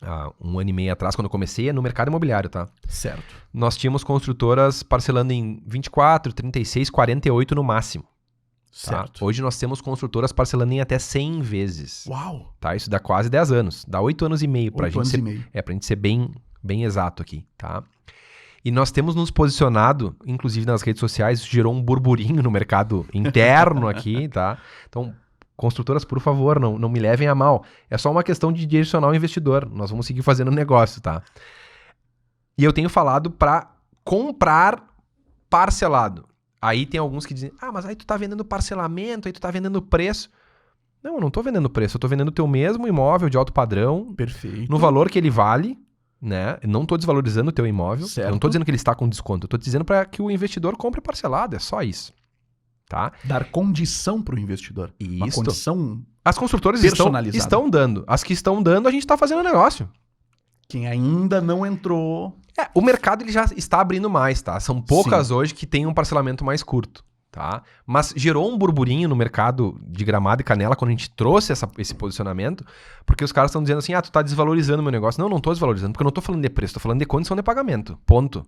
há 1 ano e meio atrás, quando eu comecei, no mercado imobiliário, tá? Certo. Nós tínhamos construtoras parcelando em 24, 36, 48 no máximo. Certo. Tá? Hoje nós temos construtoras parcelando em até 100 vezes. Uau! Tá? Isso dá quase 10 anos. Dá 8 anos e meio pra 8 gente anos ser, e meio. pra gente ser bem exato aqui, tá? E nós temos nos posicionado, inclusive nas redes sociais, isso gerou um burburinho no mercado interno aqui, tá? Então, construtoras, por favor, não me levem a mal. É só uma questão de direcionar o investidor. Nós vamos seguir fazendo negócio, tá? E eu tenho falado para comprar parcelado. Aí tem alguns que dizem, mas aí tu tá vendendo parcelamento, aí tu tá vendendo preço. Não, eu não tô vendendo preço. Eu tô vendendo o teu mesmo imóvel de alto padrão. Perfeito. No valor que ele vale, né? Eu não tô desvalorizando o teu imóvel. Certo. Eu não tô dizendo que ele está com desconto. Eu tô dizendo para que o investidor compre parcelado. É só isso. Tá? Dar condição para o investidor. Uma Isso. condição As construtoras personalizada. estão dando. As que estão dando, a gente está fazendo negócio. Quem ainda não entrou... O mercado ele já está abrindo mais, tá? São poucas hoje que têm um parcelamento mais curto. tá? Mas gerou um burburinho no mercado de Gramado e Canela quando a gente trouxe esse posicionamento, porque os caras estão dizendo assim, tu tá desvalorizando meu negócio. Não, não tô desvalorizando, porque eu não tô falando de preço, tô falando de condição de pagamento, ponto.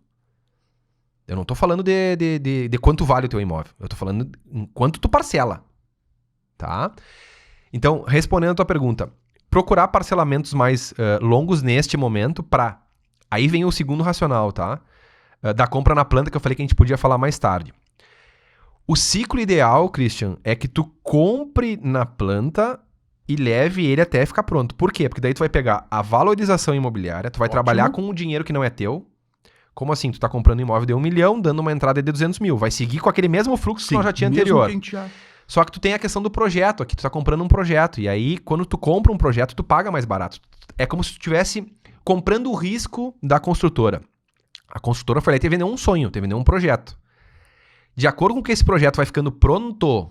Eu não tô falando de quanto vale o teu imóvel, eu tô falando em quanto tu parcela, tá? Então, respondendo a tua pergunta, procurar parcelamentos mais longos neste momento Aí vem o segundo racional, tá? Da compra na planta, que eu falei que a gente podia falar mais tarde. O ciclo ideal, Christian, é que tu compre na planta e leve ele até ficar pronto. Por quê? Porque daí tu vai pegar a valorização imobiliária, tu vai trabalhar com o dinheiro que não é teu. Como assim? Tu tá comprando um imóvel de 1 milhão, dando uma entrada de 200 mil. Vai seguir com aquele mesmo fluxo que nós já tinha anterior. Só que tu tem a questão do projeto aqui. Tu tá comprando um projeto. E aí, quando tu compra um projeto, tu paga mais barato. É como se tu estivesse comprando o risco da construtora. A construtora foi lá e te vendeu um sonho, te vendeu um projeto. De acordo com que esse projeto vai ficando pronto,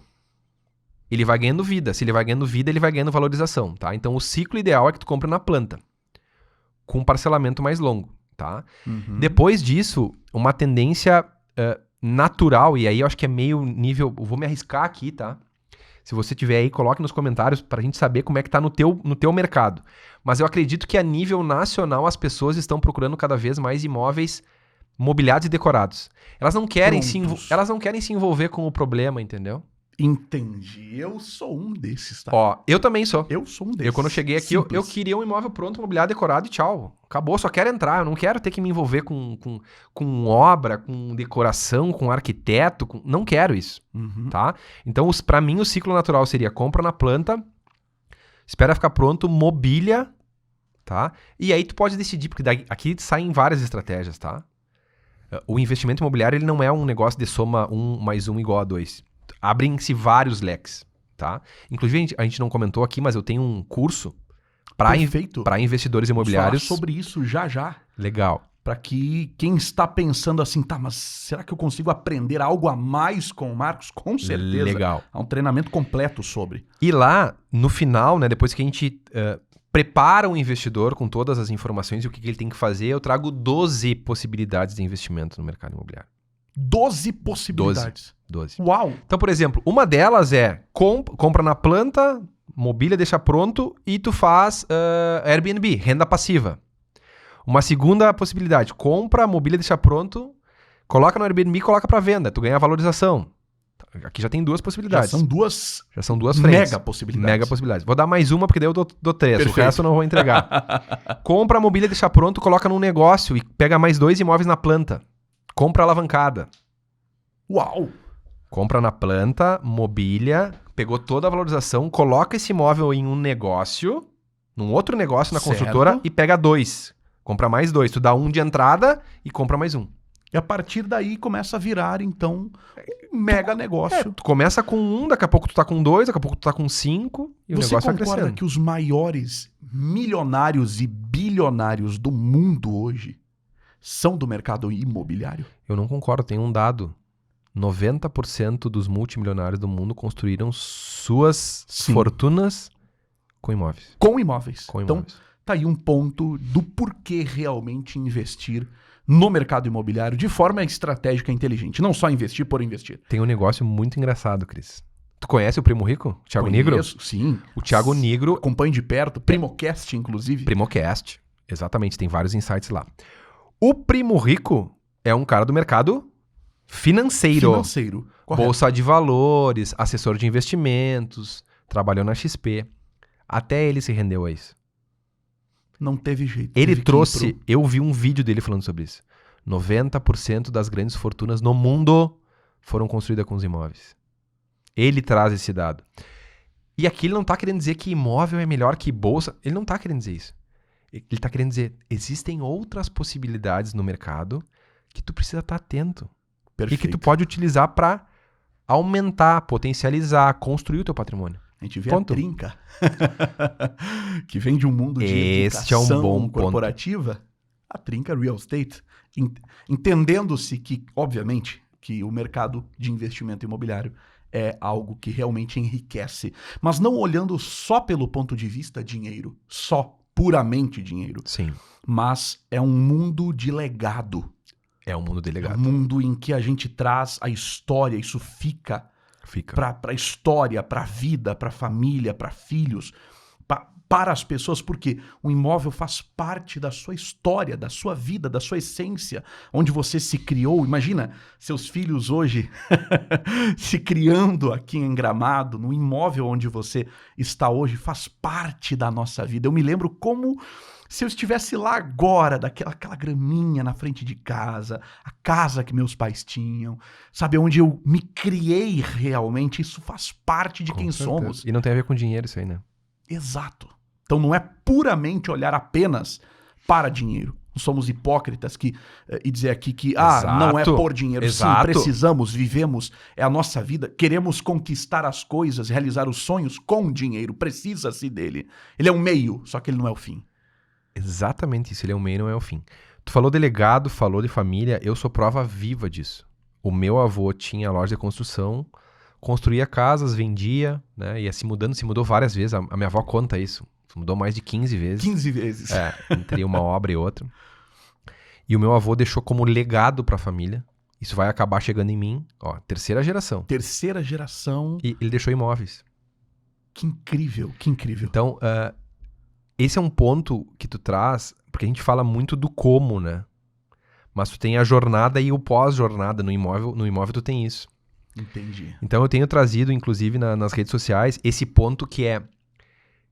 ele vai ganhando vida. Se ele vai ganhando vida, ele vai ganhando valorização, tá? Então, o ciclo ideal é que tu compre na planta, com um parcelamento mais longo, tá? Uhum. Depois disso, uma tendência natural, e aí eu acho que é meio nível... Eu vou me arriscar aqui, tá? Se você tiver aí, coloque nos comentários pra gente saber como é que tá no teu mercado. Mas eu acredito que a nível nacional as pessoas estão procurando cada vez mais imóveis mobiliados e decorados. Elas não querem se envolver com o problema, entendeu? Entendi. Eu sou um desses, tá? Ó, eu também sou. Eu sou um desses. Eu, quando eu cheguei aqui, eu queria um imóvel pronto, mobiliado, decorado e tchau. Acabou, só quero entrar. Eu não quero ter que me envolver com obra, com decoração, com arquiteto. Não quero isso, tá? Então, pra mim, o ciclo natural seria compra na planta, espera ficar pronto, mobília, tá? E aí tu pode decidir, porque aqui saem várias estratégias, tá? O investimento imobiliário, ele não é um negócio de soma 1 mais 1 igual a 2. Abrem-se vários leques, tá? Inclusive, a gente não comentou aqui, mas eu tenho um curso para investidores imobiliários. Vamos falar sobre isso já. Legal. Para que quem está pensando assim, tá, mas será que eu consigo aprender algo a mais com o Marcos? Com certeza. Legal. Há um treinamento completo sobre. E lá, no final, né, depois que a gente prepara o investidor com todas as informações e o que ele tem que fazer, eu trago 12 possibilidades de investimento no mercado imobiliário. 12 possibilidades. 12. Uau! Então, por exemplo, uma delas é compra na planta, mobília, deixa pronto e tu faz Airbnb, renda passiva. Uma segunda possibilidade, compra, mobília, deixa pronto, coloca no Airbnb e coloca para venda, tu ganha a valorização. Aqui já tem duas possibilidades. Já são duas frentes. Mega possibilidades. Vou dar mais uma porque daí eu dou 3. Perfeito. O resto eu não vou entregar. Compra a mobília, deixa pronto, coloca num negócio e pega mais 2 imóveis na planta. Compra alavancada. Uau! Compra na planta, mobília, pegou toda a valorização, coloca esse imóvel em um negócio, num outro negócio na construtora e pega 2. Compra mais 2. Tu dá 1 de entrada e compra mais 1. E a partir daí começa a virar, então, um mega negócio. Tu começa com 1, daqui a pouco tu tá com 2, daqui a pouco tu tá com 5 e o negócio vai crescendo. Você concorda que os maiores milionários e bilionários do mundo hoje são do mercado imobiliário? Eu não concordo, tem um dado. 90% dos multimilionários do mundo construíram suas fortunas com imóveis. Com imóveis. Então, tá aí um ponto do porquê realmente investir no mercado imobiliário de forma estratégica e inteligente. Não só investir por investir. Tem um negócio muito engraçado, Cris. Tu conhece o Primo Rico? O Thiago Nigro? Sim. O Thiago Nigro... Acompanho de perto. Primocast, inclusive. Primocast. Exatamente. Tem vários insights lá. O Primo Rico é um cara do mercado financeiro. Correto. Bolsa de valores, assessor de investimentos, trabalhou na XP. Até ele se rendeu a isso. Não teve jeito. Ele trouxe... Eu vi um vídeo dele falando sobre isso. 90% das grandes fortunas no mundo foram construídas com os imóveis. Ele traz esse dado. E aqui ele não está querendo dizer que imóvel é melhor que bolsa. Ele não está querendo dizer isso. Ele está querendo dizer, existem outras possibilidades no mercado que tu precisa estar atento. Perfeito. E que tu pode utilizar para aumentar, potencializar, construir o teu patrimônio. A gente vê a Trinca, que vem de um mundo de educação corporativa. A Trinca Real Estate, entendendo-se que, obviamente, que o mercado de investimento imobiliário é algo que realmente enriquece, mas não olhando só pelo ponto de vista dinheiro, só puramente dinheiro. Sim. Mas é um mundo de legado. É um mundo É um delegado. mundo em que a gente traz a história, isso fica Fica. para a história, para a vida, para a família, para filhos, para as pessoas, porque o imóvel faz parte da sua história, da sua vida, da sua essência, onde você se criou. Imagina seus filhos hoje se criando aqui em Gramado, no imóvel onde você está hoje, faz parte da nossa vida. Eu me lembro como se eu estivesse lá agora, aquela graminha na frente de casa, a casa que meus pais tinham, sabe, onde eu me criei realmente, isso faz parte de Com quem certeza. somos. E não tem a ver com dinheiro isso aí, né? Exato. Então não é puramente olhar apenas para dinheiro. Não somos hipócritas e dizer aqui que não é Exato. por dinheiro. Exato. Sim, precisamos, vivemos, é a nossa vida. Queremos conquistar as coisas, realizar os sonhos com dinheiro. Precisa-se dele. Ele é um meio, só que ele não é o fim. Exatamente isso, ele é o meio, não é o fim. Tu falou de legado, falou de família, eu sou prova viva disso. O meu avô tinha loja de construção, construía casas, vendia, né? Ia se mudando, se mudou várias vezes. A minha avó conta isso. Se mudou mais de 15 vezes. 15 vezes. Entre uma obra e outra. E o meu avô deixou como legado para a família. Isso vai acabar chegando em mim, ó, terceira geração. Terceira geração. E ele deixou imóveis. Que incrível, que incrível. Então, esse é um ponto que tu traz, porque a gente fala muito do como, né? Mas tu tem a jornada e o pós-jornada no imóvel. No imóvel tu tem isso. Entendi. Então eu tenho trazido, inclusive, nas redes sociais, esse ponto que é...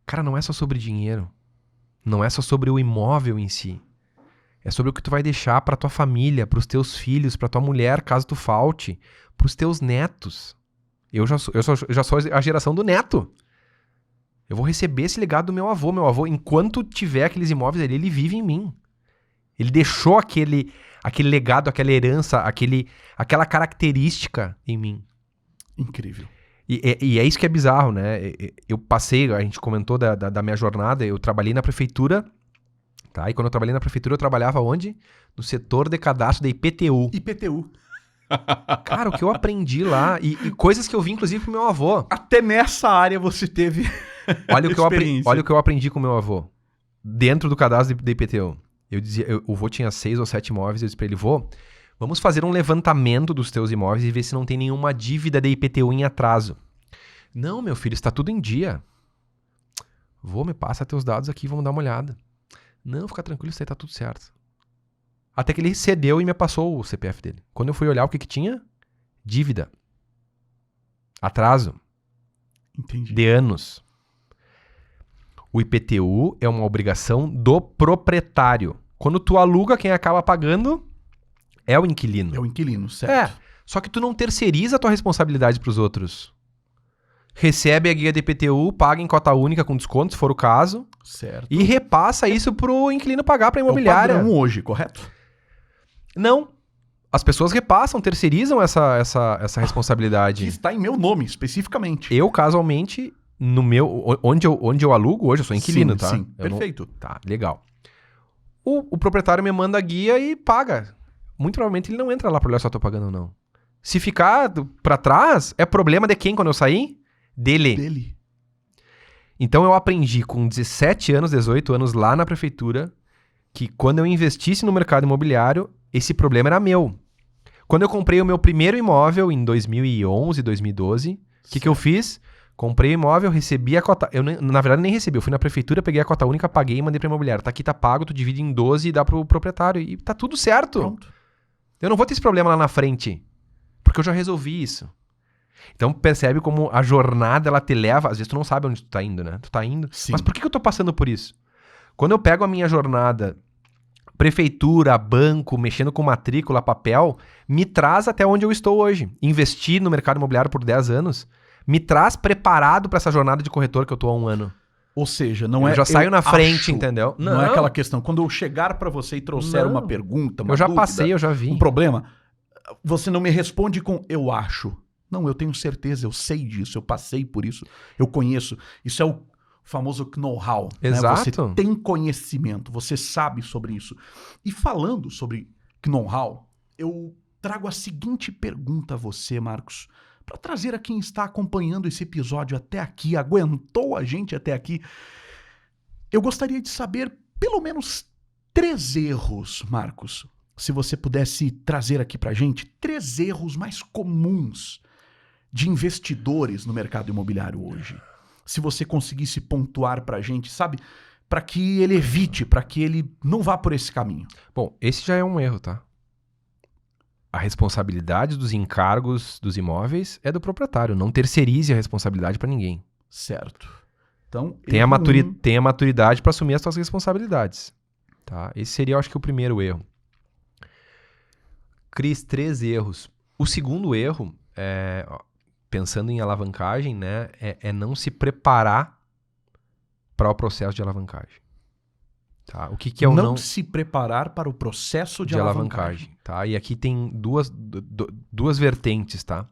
Cara, não é só sobre dinheiro. Não é só sobre o imóvel em si. É sobre o que tu vai deixar pra tua família, pros teus filhos, pra tua mulher, caso tu falte, pros teus netos. Eu já sou a geração do neto. Eu vou receber esse legado do meu avô. Meu avô, enquanto tiver aqueles imóveis ali, ele vive em mim. Ele deixou aquele legado, aquela herança, aquela característica em mim. Incrível. E é isso que é bizarro, né? Eu passei, a gente comentou da minha jornada, eu trabalhei na prefeitura, tá? E quando eu trabalhei na prefeitura, eu trabalhava onde? No setor de cadastro da IPTU. IPTU. Cara, o que eu aprendi lá, e coisas que eu vi, inclusive, com meu avô. Até nessa área você teve Olha o experiência. que eu aprendi com meu avô. Dentro do cadastro da IPTU. Eu dizia, o vô tinha 6 ou 7 imóveis, eu disse pra ele, vô, vamos fazer um levantamento dos teus imóveis e ver se não tem nenhuma dívida da IPTU em atraso. Não, meu filho, está tudo em dia. Vô, me passa teus dados aqui, vamos dar uma olhada. Não, fica tranquilo, isso aí tá tudo certo. Até que ele cedeu e me passou o CPF dele. Quando eu fui olhar o que tinha, dívida. Atraso. Entendi. De anos. O IPTU é uma obrigação do proprietário. Quando tu aluga, quem acaba pagando é o inquilino. É o inquilino, certo? Só que tu não terceiriza a tua responsabilidade pros outros. Recebe a guia de IPTU, paga em cota única com desconto, se for o caso, Certo. e repassa isso pro inquilino pagar pra imobiliária. É o padrão hoje, correto? Não. As pessoas repassam, terceirizam essa Que responsabilidade. está em meu nome, especificamente. Eu, casualmente, no meu... Onde eu alugo hoje, eu sou inquilino, Sim, tá? sim. Eu não- Perfeito. Tá, legal. O proprietário me manda a guia e paga. Muito provavelmente ele não entra lá pra olhar se eu tô pagando ou não. Se ficar pra trás, é problema de quem quando eu sair? Dele. Dele. Então eu aprendi com 17 anos, 18 anos lá na prefeitura que quando eu investisse no mercado imobiliário, esse problema era meu. Quando eu comprei o meu primeiro imóvel em 2011, 2012, o que eu fiz? Comprei o imóvel, recebi a cota... na verdade, nem recebi. Eu fui na prefeitura, peguei a cota única, paguei e mandei pra imobiliária. Tá aqui, tá pago, tu divide em 12 e dá pro proprietário. E tá tudo certo. Pronto. Eu não vou ter esse problema lá na frente. Porque eu já resolvi isso. Então percebe como a jornada, ela te leva... Às vezes tu não sabe onde tu tá indo, né? Tu tá indo. Sim. Mas por que eu tô passando por isso? Quando eu pego a minha jornada, prefeitura, banco, mexendo com matrícula, papel, me traz até onde eu estou hoje. Investir no mercado imobiliário por 10 anos, me traz preparado para essa jornada de corretor que eu tô há um ano. Ou seja, não Eu é... já saio na frente, acho. entendeu? Não é aquela questão. Quando eu chegar pra você e trouxer Não. uma pergunta, uma Eu já dúvida, passei, eu já vi. um problema, você não me responde com eu acho. Não, eu tenho certeza, eu sei disso, eu passei por isso, eu conheço. Isso é o famoso know-how. Né? Exato. Você tem conhecimento, você sabe sobre isso. E falando sobre know-how, eu trago a seguinte pergunta a você, Marcos, para trazer a quem está acompanhando esse episódio até aqui, aguentou a gente até aqui. Eu gostaria de saber pelo menos 3 erros, Marcos. se você pudesse trazer aqui pra gente 3 erros mais comuns de investidores no mercado imobiliário hoje. Se você conseguisse pontuar pra gente, sabe? Pra que ele evite, pra que ele não vá por esse caminho. Bom, esse já é um erro, tá? A responsabilidade dos encargos dos imóveis é do proprietário. Não terceirize a responsabilidade pra ninguém. Certo. Então, Tenha erro maturidade pra assumir as suas responsabilidades. Tá? Esse seria, eu acho que, o primeiro erro. Cris, 3 erros. O segundo erro, pensando em alavancagem, né, é não se preparar para o processo de alavancagem. Tá? O que é o não se preparar para o processo de alavancagem. Tá? E aqui tem duas vertentes, tá?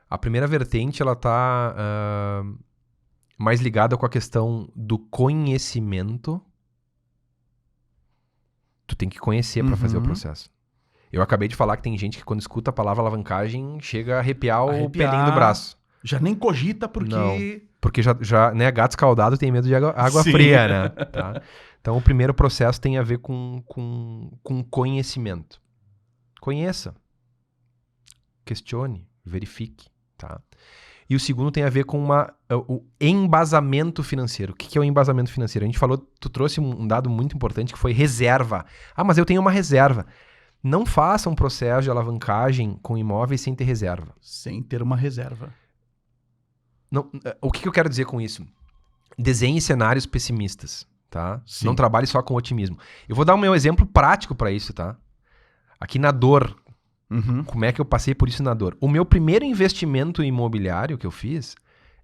A primeira vertente, ela tá mais ligada com a questão do conhecimento. Tu tem que conhecer para fazer o processo. Eu acabei de falar que tem gente que quando escuta a palavra alavancagem chega a arrepiar o pelinho do braço. Já nem cogita porque... Não, porque já né, gato escaldado tem medo de água fria, né? Tá? Então o primeiro processo tem a ver com conhecimento. Conheça. Questione. Verifique. Tá? E o segundo tem a ver com o embasamento financeiro. O que é o embasamento financeiro? A gente falou, tu trouxe um dado muito importante que foi reserva. Ah, mas eu tenho uma reserva. Não faça um processo de alavancagem com imóveis sem ter reserva. Sem ter uma reserva. Não, o que eu quero dizer com isso? Desenhe cenários pessimistas, tá? Sim. Não trabalhe só com otimismo. Eu vou dar o meu exemplo prático para isso, tá? Aqui na dor. Como é que eu passei por isso na dor? O meu primeiro investimento imobiliário que eu fiz,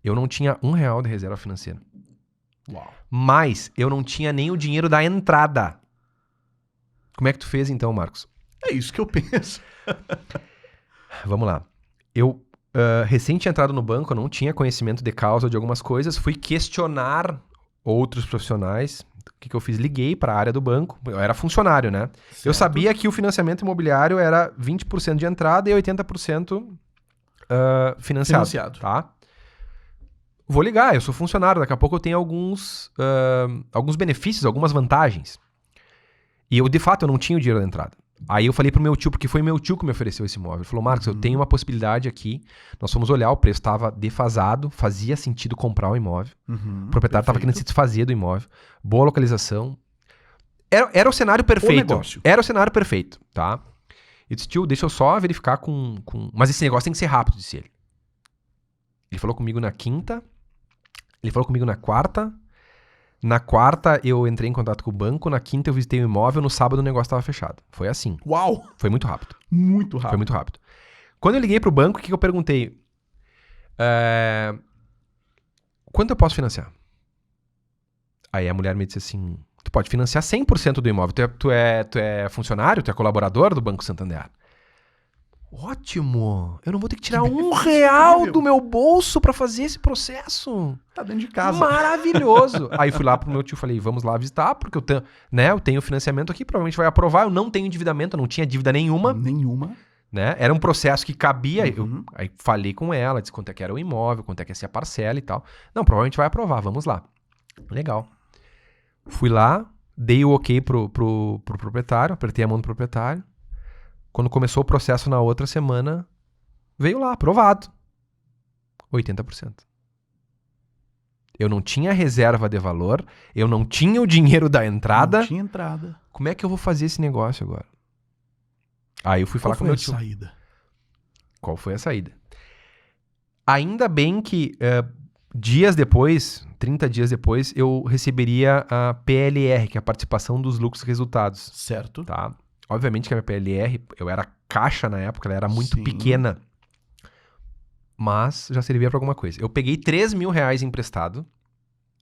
eu não tinha R$1 de reserva financeira. Uau. Mas eu não tinha nem o dinheiro da entrada. Como é que tu fez então, Marcos? É isso que eu penso. Vamos lá. Eu recém tinha entrado no banco, eu não tinha conhecimento de causa de algumas coisas, fui questionar outros profissionais. O que eu fiz? Liguei para a área do banco. Eu era funcionário, né? Certo. Eu sabia que o financiamento imobiliário era 20% de entrada e 80% financiado. Tá? Vou ligar, eu sou funcionário. Daqui a pouco eu tenho alguns benefícios, algumas vantagens. E eu, de fato, eu não tinha o dinheiro da entrada. Aí eu falei pro meu tio, porque foi meu tio que me ofereceu esse imóvel. Ele falou, Marcos, eu tenho uma possibilidade aqui. Nós fomos olhar, o preço estava defasado, fazia sentido comprar o imóvel. O proprietário estava querendo se desfazer do imóvel. Boa localização. Era o cenário perfeito. Era o cenário perfeito, tá? Eu disse, tio, deixa eu só verificar com... Mas esse negócio tem que ser rápido, disse ele. Ele falou comigo na quinta. Ele falou comigo na quarta. Na quarta, eu entrei em contato com o banco. Na quinta, eu visitei o imóvel. No sábado, o negócio estava fechado. Foi assim. Uau! Foi muito rápido. Muito rápido. Foi muito rápido. Quando eu liguei pro banco, o que eu perguntei? Quanto eu posso financiar? Aí a mulher me disse assim, tu pode financiar 100% do imóvel. Tu é funcionário? Tu é colaborador do Banco Santander? Ótimo! Eu não vou ter que tirar R$1 do meu bolso pra fazer esse processo. Tá dentro de casa. Maravilhoso! Aí fui lá pro meu tio e falei, vamos lá visitar, porque eu tenho financiamento aqui, provavelmente vai aprovar. Eu não tenho endividamento, eu não tinha dívida nenhuma. Né? Era um processo que cabia. Aí falei com ela, disse quanto é que era o imóvel, quanto é que ia ser a parcela e tal. Não, provavelmente vai aprovar, vamos lá. Legal. Fui lá, dei o ok pro proprietário, apertei a mão do proprietário. Quando começou o processo na outra semana, veio lá, aprovado. 80%. Eu não tinha reserva de valor, eu não tinha o dinheiro da entrada. Não tinha entrada. Como é que eu vou fazer esse negócio agora? Aí eu fui falar com o meu tio. Qual foi a saída? Ainda bem que dias depois, 30 dias depois, eu receberia a PLR, que é a participação dos lucros e resultados. Certo. Tá? Obviamente que a minha PLR, eu era caixa na época, ela era muito pequena. Mas já servia pra alguma coisa. Eu peguei R$3.000 emprestado.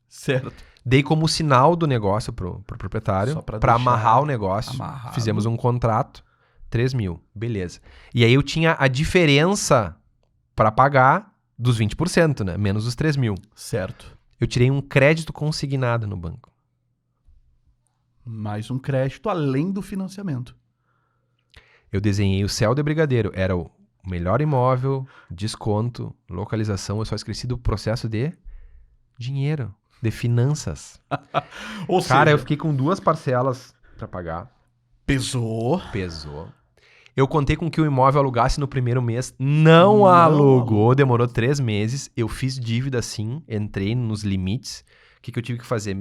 Certo. Dei como sinal do negócio pro proprietário, pra amarrar o negócio. Amarrado. Fizemos um contrato. 3.000, beleza. E aí eu tinha a diferença pra pagar dos 20%, né? Menos os 3.000. Certo. Eu tirei um crédito consignado no banco. Mais um crédito além do financiamento. Eu desenhei o céu de brigadeiro. Era o melhor imóvel, desconto, localização. Eu só esqueci do processo de dinheiro, de finanças. Ou Cara, seja, eu fiquei com 2 parcelas pra pagar. Pesou. Pesou. Eu contei com que o imóvel alugasse no primeiro mês, não alugou, demorou 3 meses. Eu fiz dívida sim, entrei nos limites. O que eu tive que fazer?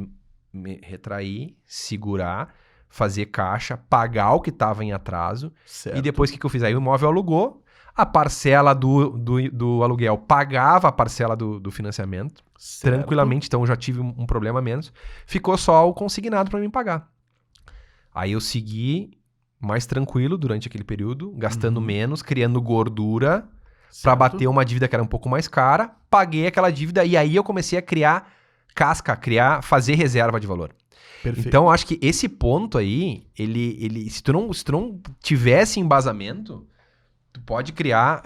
Me retrair, segurar, fazer caixa, pagar o que estava em atraso. Certo. E depois o que eu fiz? Aí o imóvel alugou, a parcela do aluguel pagava a parcela do financiamento, Certo. tranquilamente, então eu já tive um problema a menos. Ficou só o consignado para mim pagar. Aí eu segui mais tranquilo durante aquele período, gastando menos, criando gordura para Certo. bater uma dívida que era um pouco mais cara, paguei aquela dívida e aí eu comecei a criar casca, fazer reserva de valor. Perfeito. Então, eu acho que esse ponto aí, se tu não tivesse embasamento, tu pode criar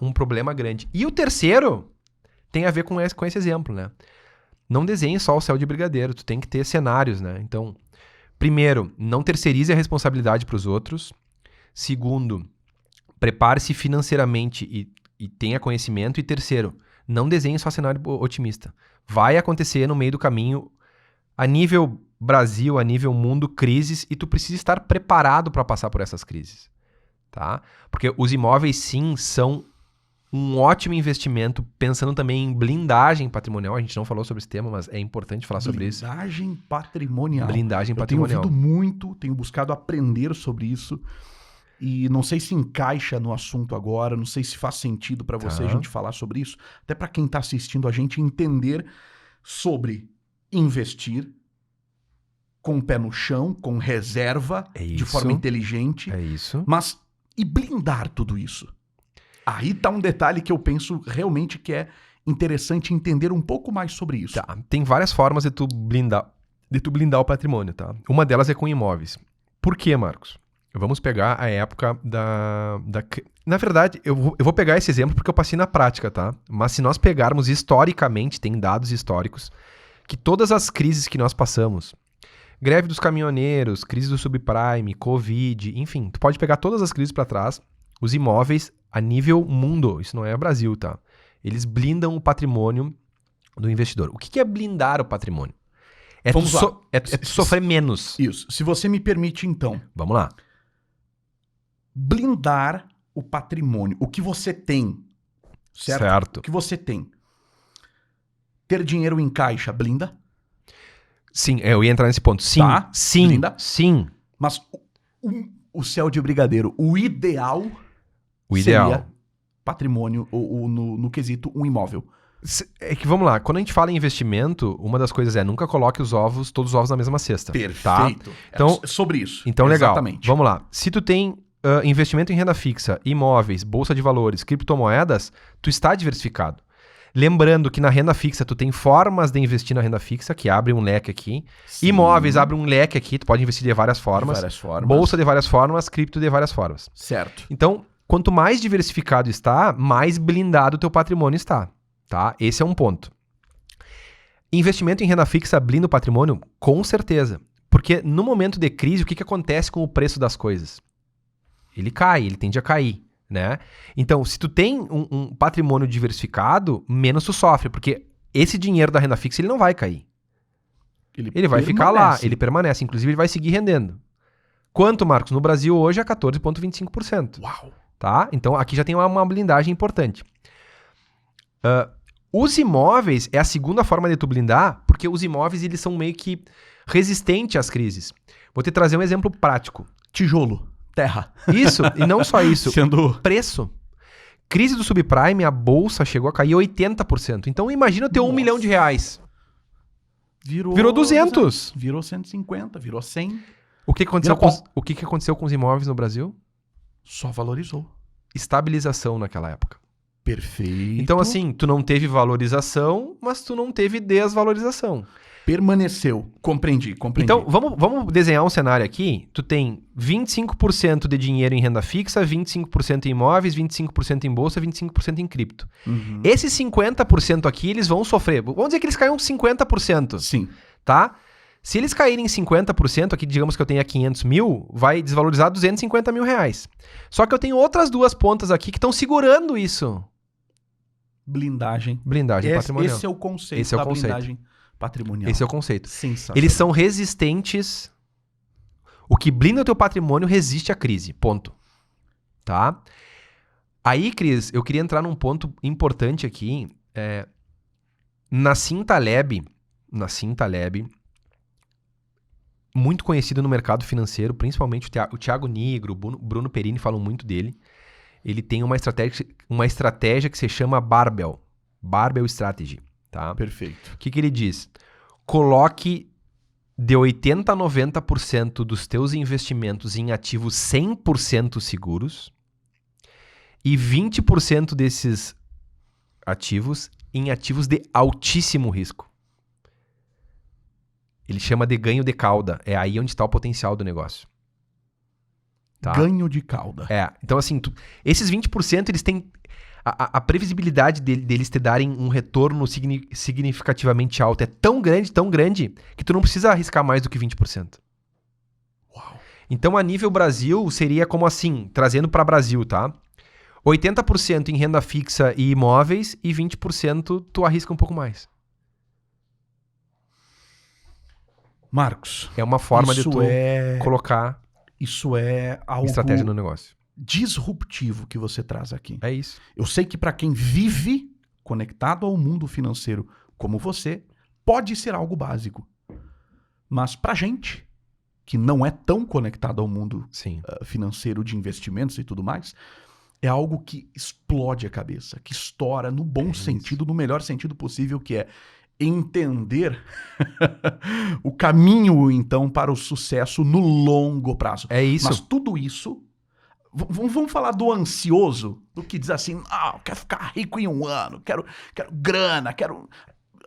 um problema grande. E o terceiro tem a ver com esse exemplo, né? Não desenhe só o céu de brigadeiro, tu tem que ter cenários, né? Então, primeiro, não terceirize a responsabilidade para os outros. Segundo, prepare-se financeiramente e tenha conhecimento. E terceiro, não desenhe só cenário otimista. Vai acontecer no meio do caminho, a nível Brasil, a nível mundo, crises, e tu precisa estar preparado para passar por essas crises, tá? Porque os imóveis, sim, são um ótimo investimento, pensando também em blindagem patrimonial. A gente não falou sobre esse tema, mas é importante falar sobre isso. Blindagem patrimonial. Blindagem Eu patrimonial. tenho ouvido muito, tenho buscado aprender sobre isso. E não sei se encaixa no assunto agora, não sei se faz sentido para você a gente falar sobre isso. Até para quem está assistindo a gente entender sobre investir com o pé no chão, com reserva, de forma inteligente. É isso. Mas e blindar tudo isso? Aí tá um detalhe que eu penso realmente que é interessante entender um pouco mais sobre isso. Tá. Tem várias formas de tu blindar o patrimônio, tá? Uma delas é com imóveis. Por quê, Marcos? Vamos pegar a época Na verdade, eu vou pegar esse exemplo porque eu passei na prática, tá? Mas se nós pegarmos historicamente, tem dados históricos, que todas as crises que nós passamos, greve dos caminhoneiros, crise do subprime, Covid, enfim, tu pode pegar todas as crises para trás, os imóveis a nível mundo, isso não é Brasil, tá? Eles blindam o patrimônio do investidor. O que é blindar o patrimônio? É tu sofrer menos. Isso. Se você me permite, então. Vamos lá. Blindar o patrimônio. O que você tem. Certo? O que você tem. Ter dinheiro em caixa, blinda? Sim, eu ia entrar nesse ponto. Sim, tá? Sim, blinda? Sim. Mas o céu de brigadeiro, o ideal seria patrimônio ou no quesito um imóvel. É que vamos lá, quando a gente fala em investimento, uma das coisas é nunca coloque todos os ovos na mesma cesta. Perfeito. Tá? Então, é sobre isso. Então, legal. Exatamente. Vamos lá. Se tu tem investimento em renda fixa, imóveis, bolsa de valores, criptomoedas, tu está diversificado. Lembrando que na renda fixa tu tem formas de investir na renda fixa, que abre um leque aqui. Sim. Imóveis abre um leque aqui, tu pode investir de várias formas. Bolsa de várias formas, cripto de várias formas. Certo. Então, quanto mais diversificado está, mais blindado o teu patrimônio está. Tá? Esse é um ponto. Investimento em renda fixa blinda o patrimônio? Com certeza. Porque no momento de crise, o que acontece com o preço das coisas? Ele cai, ele tende a cair, né? Então, se tu tem um patrimônio diversificado, menos tu sofre, porque esse dinheiro da renda fixa ele não vai cair. Ele vai ficar lá, ele permanece. Inclusive, ele vai seguir rendendo. Quanto, Marcos? No Brasil, hoje é 14,25%. Uau! Tá? Então, aqui já tem uma blindagem importante. Os imóveis é a segunda forma de tu blindar, porque os imóveis eles são meio que resistentes às crises. Vou te trazer um exemplo prático. Tijolo, terra. Isso, e não só isso. Sendo preço. Crise do subprime, a bolsa chegou a cair 80%. Então imagina ter R$1 milhão. Virou 200. Virou 150, virou 100. O que aconteceu com os imóveis no Brasil? Só valorizou. Estabilização naquela época. Perfeito. Então, assim, tu não teve valorização, mas tu não teve desvalorização. Permaneceu. Compreendi. Então, vamos desenhar um cenário aqui. Tu tem 25% de dinheiro em renda fixa, 25% em imóveis, 25% em bolsa, 25% em cripto. Uhum. Esses 50% aqui, eles vão sofrer. Vamos dizer que eles caíram 50%. Sim. Tá? Se eles caírem 50%, aqui digamos que eu tenha 500 mil, vai desvalorizar 250 mil reais. Só que eu tenho outras duas pontas aqui que estão segurando isso. Blindagem patrimonial. Esse é o conceito blindagem patrimonial. Esse é o conceito. Sensacional. Eles são resistentes. O que blinda o teu patrimônio resiste à crise. Ponto. Tá? Aí, Cris, eu queria entrar num ponto importante aqui. Nassim Taleb, muito conhecido no mercado financeiro, principalmente o Thiago Nigro, o Bruno Perini falam muito dele. Ele tem uma estratégia que se chama Barbell Strategy. Tá? Perfeito. O que ele diz? Coloque de 80% a 90% dos teus investimentos em ativos 100% seguros e 20% desses ativos em ativos de altíssimo risco. Ele chama de ganho de cauda. É aí onde está o potencial do negócio. Tá? Ganho de cauda. Então assim, esses 20% eles têm... A previsibilidade deles te darem um retorno significativamente alto é tão grande, que tu não precisa arriscar mais do que 20%. Uau. Então, a nível Brasil, seria como assim, trazendo para Brasil, tá? 80% em renda fixa e imóveis e 20% tu arrisca um pouco mais. Marcos. É uma forma de tu colocar isso é algo estratégia no negócio. Disruptivo que você traz aqui. É isso. Eu sei que para quem vive conectado ao mundo financeiro como você, pode ser algo básico. Mas pra gente, que não é tão conectado ao mundo financeiro de investimentos e tudo mais, é algo que explode a cabeça, que estoura no bom sentido, no melhor sentido possível, que é entender o caminho, então, para o sucesso no longo prazo. É isso. Mas tudo isso... Vamos falar do ansioso, do que diz assim, eu quero ficar rico em um ano, quero grana,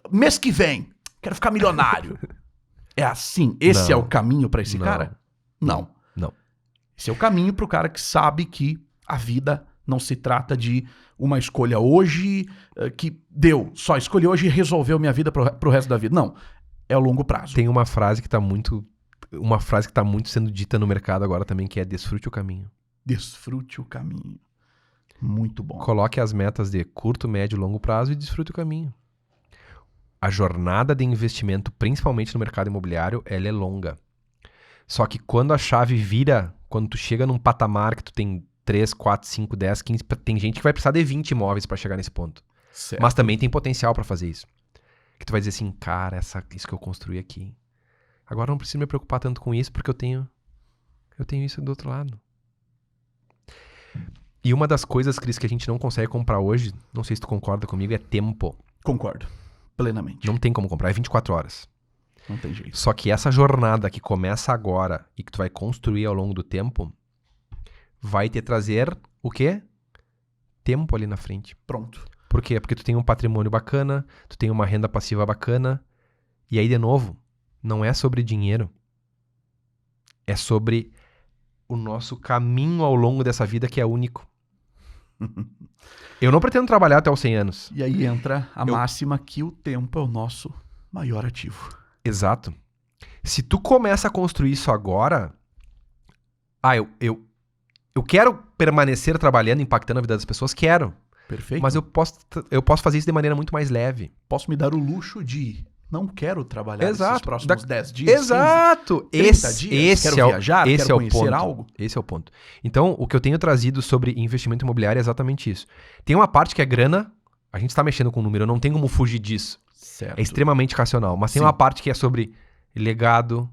mês que vem, quero ficar milionário. É assim? Esse é o caminho para esse cara? Não. Esse é o caminho para o cara que sabe que a vida não se trata de uma escolha hoje, que só escolhi hoje e resolveu minha vida pro resto da vida. Não, é o longo prazo. Tem uma frase que tá muito sendo dita no mercado agora também, que é desfrute o caminho. Desfrute o caminho. Muito bom. Coloque as metas de curto, médio e longo prazo e desfrute o caminho. A jornada de investimento, principalmente no mercado imobiliário, ela é longa. Só que quando a chave vira, quando tu chega num patamar que tu tem 3, 4, 5, 10, 15... Tem gente que vai precisar de 20 imóveis para chegar nesse ponto. Certo. Mas também tem potencial para fazer isso. Que tu vai dizer assim, cara, isso que eu construí aqui. Agora eu não preciso me preocupar tanto com isso, porque eu tenho isso do outro lado. E uma das coisas, Cris, que a gente não consegue comprar hoje, não sei se tu concorda comigo, é tempo. Concordo. Plenamente. Não tem como comprar, é 24 horas. Não tem jeito. Só que essa jornada que começa agora e que tu vai construir ao longo do tempo, vai te trazer o quê? Tempo ali na frente. Pronto. Por quê? Porque tu tem um patrimônio bacana, tu tem uma renda passiva bacana. E aí, de novo, não é sobre dinheiro. É sobre o nosso caminho ao longo dessa vida que é único. Eu não pretendo trabalhar até os 100 anos. E aí entra a máxima que o tempo é o nosso maior ativo. Exato. Se tu começa a construir isso agora... Eu quero permanecer trabalhando, impactando a vida das pessoas? Quero. Perfeito. Mas eu posso fazer isso de maneira muito mais leve. Posso me dar o luxo de... Não quero trabalhar esses próximos 10 dias, Exato. 15, 30 dias. Quero viajar, quero conhecer algo. Esse é o ponto. Então, o que eu tenho trazido sobre investimento imobiliário é exatamente isso. Tem uma parte que é grana, a gente está mexendo com o número, eu não tenho como fugir disso. Certo. É extremamente racional. Mas tem uma parte que é sobre legado,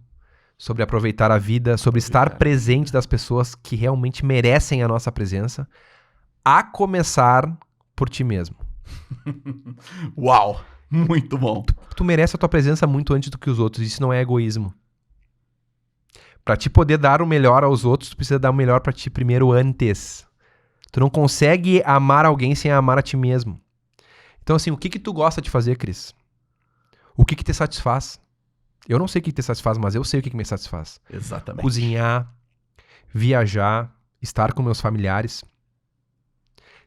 sobre aproveitar a vida, sobre estar presente das pessoas que realmente merecem a nossa presença, a começar por ti mesmo. Uau! Muito bom. Tu merece a tua presença muito antes do que os outros. Isso não é egoísmo. Pra te poder dar o melhor aos outros, tu precisa dar o melhor pra ti primeiro antes. Tu não consegue amar alguém sem amar a ti mesmo. Então, assim, o que tu gosta de fazer, Cris? O que te satisfaz? Eu não sei o que te satisfaz, mas eu sei o que me satisfaz. Exatamente. Cozinhar, viajar, estar com meus familiares.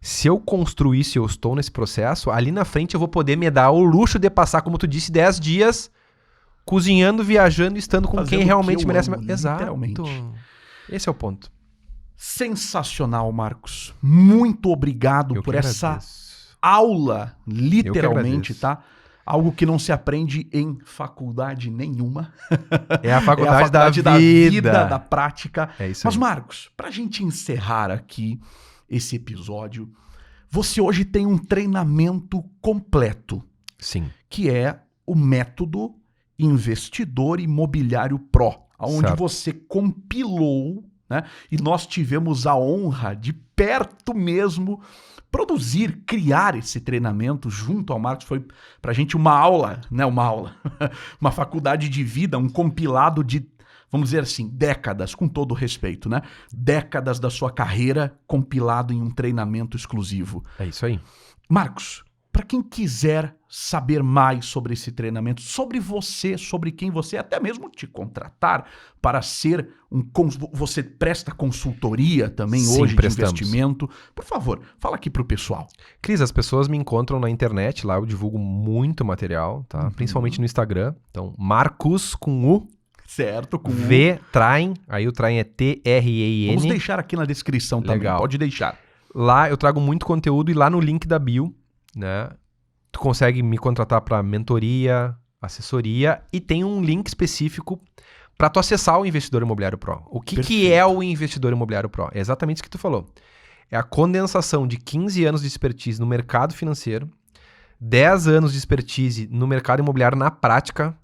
Se eu construir, se eu estou nesse processo, ali na frente eu vou poder me dar o luxo de passar, como tu disse, 10 dias cozinhando, viajando e estando com fazendo quem realmente merece. amo, Exato. literalmente. Esse é o ponto. Sensacional, Marcos. Muito obrigado por essa aula, literalmente, tá? Algo que não se aprende em faculdade nenhuma. É a faculdade, da vida. Da prática. É isso Mas, aí. Marcos, pra gente encerrar aqui esse episódio, você hoje tem um treinamento completo, Sim. que é o método Investidor Imobiliário Pro, onde Certo. você compilou, né? E nós tivemos a honra de perto mesmo produzir, criar esse treinamento junto ao Marcos. Foi pra gente uma aula, né? Uma faculdade de vida, um compilado de, vamos dizer assim, décadas, com todo respeito, né? Décadas da sua carreira compilado em um treinamento exclusivo. É isso aí. Marcos, para quem quiser saber mais sobre esse treinamento, sobre você, sobre quem você é, até mesmo te contratar para ser você presta consultoria também Sim, hoje prestamos. de investimento. Por favor, fala aqui pro pessoal. Cris, as pessoas me encontram na internet, lá eu divulgo muito material, tá? Principalmente no Instagram. Então, Marcos com U, Certo? Com V, Train, aí o Train é T-R-E-I-N. Vamos deixar aqui na descrição também, Legal. pode deixar. Lá eu trago muito conteúdo e lá no link da bio, né? Tu consegue me contratar para mentoria, assessoria e tem um link específico para tu acessar o Investidor Imobiliário Pro. O que é o Investidor Imobiliário Pro? É exatamente isso que tu falou. É a condensação de 15 anos de expertise no mercado financeiro, 10 anos de expertise no mercado imobiliário na prática.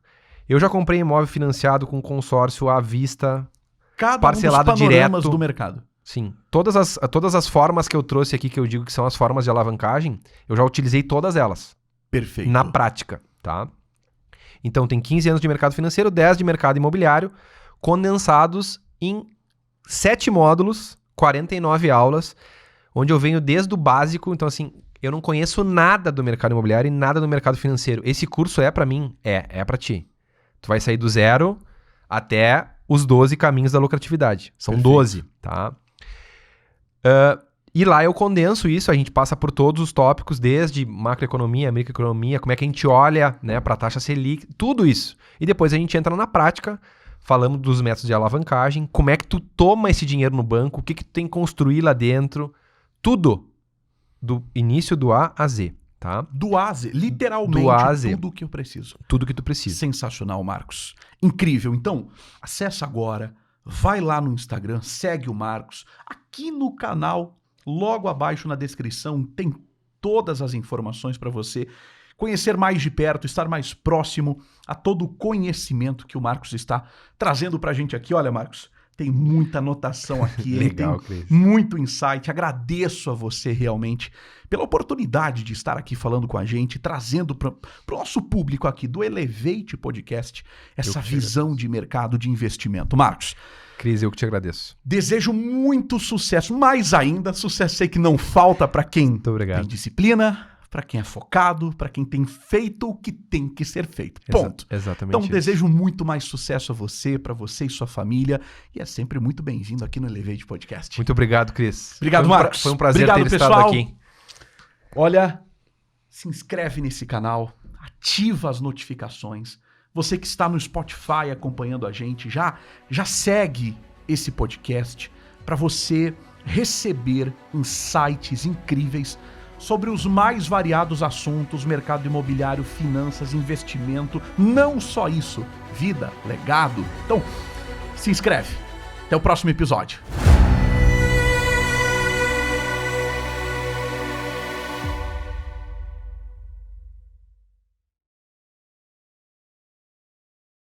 Eu já comprei imóvel financiado com consórcio à vista, Cada parcelado um dos panoramas direto. do mercado. Sim, todas as formas que eu trouxe aqui, que eu digo que são as formas de alavancagem, eu já utilizei todas elas, Perfeito. na prática, tá? Então tem 15 anos de mercado financeiro, 10 de mercado imobiliário, condensados em 7 módulos, 49 aulas, onde eu venho desde o básico. Então assim, eu não conheço nada do mercado imobiliário e nada do mercado financeiro. Esse curso é pra mim? É pra ti. Tu vai sair do zero até os 12 caminhos da lucratividade. São Perfeito. 12, tá? E lá eu condenso isso, a gente passa por todos os tópicos, desde macroeconomia, microeconomia, como é que a gente olha, né, para a taxa Selic, tudo isso. E depois a gente entra na prática, falamos dos métodos de alavancagem, como é que tu toma esse dinheiro no banco, o que tu tem que construir lá dentro, tudo, do início do A a Z, tá? Do A a Z, literalmente Do A a Z. tudo o que eu preciso. Tudo que tu precisa. Sensacional, Marcos. Incrível. Então, acessa agora, vai lá no Instagram, segue o Marcos. Aqui no canal, logo abaixo na descrição, tem todas as informações para você conhecer mais de perto, estar mais próximo a todo o conhecimento que o Marcos está trazendo para a gente aqui. Olha, Marcos, tem muita anotação aqui. Legal, tem Cris. muito insight. Agradeço a você realmente pela oportunidade de estar aqui falando com a gente, trazendo para o nosso público aqui do Elevate Podcast essa visão de mercado de investimento. Marcos, Cris, eu que te agradeço. desejo muito sucesso, mais ainda, sucesso sei que não falta para quem Muito obrigado. tem disciplina, para quem é focado, para quem tem feito o que tem que ser feito. Ponto. Exatamente. Então, isso. desejo muito mais sucesso a você, para você e sua família, e é sempre muito bem-vindo aqui no Elevate Podcast. Muito obrigado, Cris. Obrigado, Marcos. Foi um prazer Obrigado, ter pessoal. estado aqui. Olha, se inscreve nesse canal, ativa as notificações. Você que está no Spotify acompanhando a gente, já segue esse podcast para você receber insights incríveis sobre os mais variados assuntos, mercado imobiliário, finanças, investimento, não só isso, vida, legado. Então, se inscreve. Até o próximo episódio.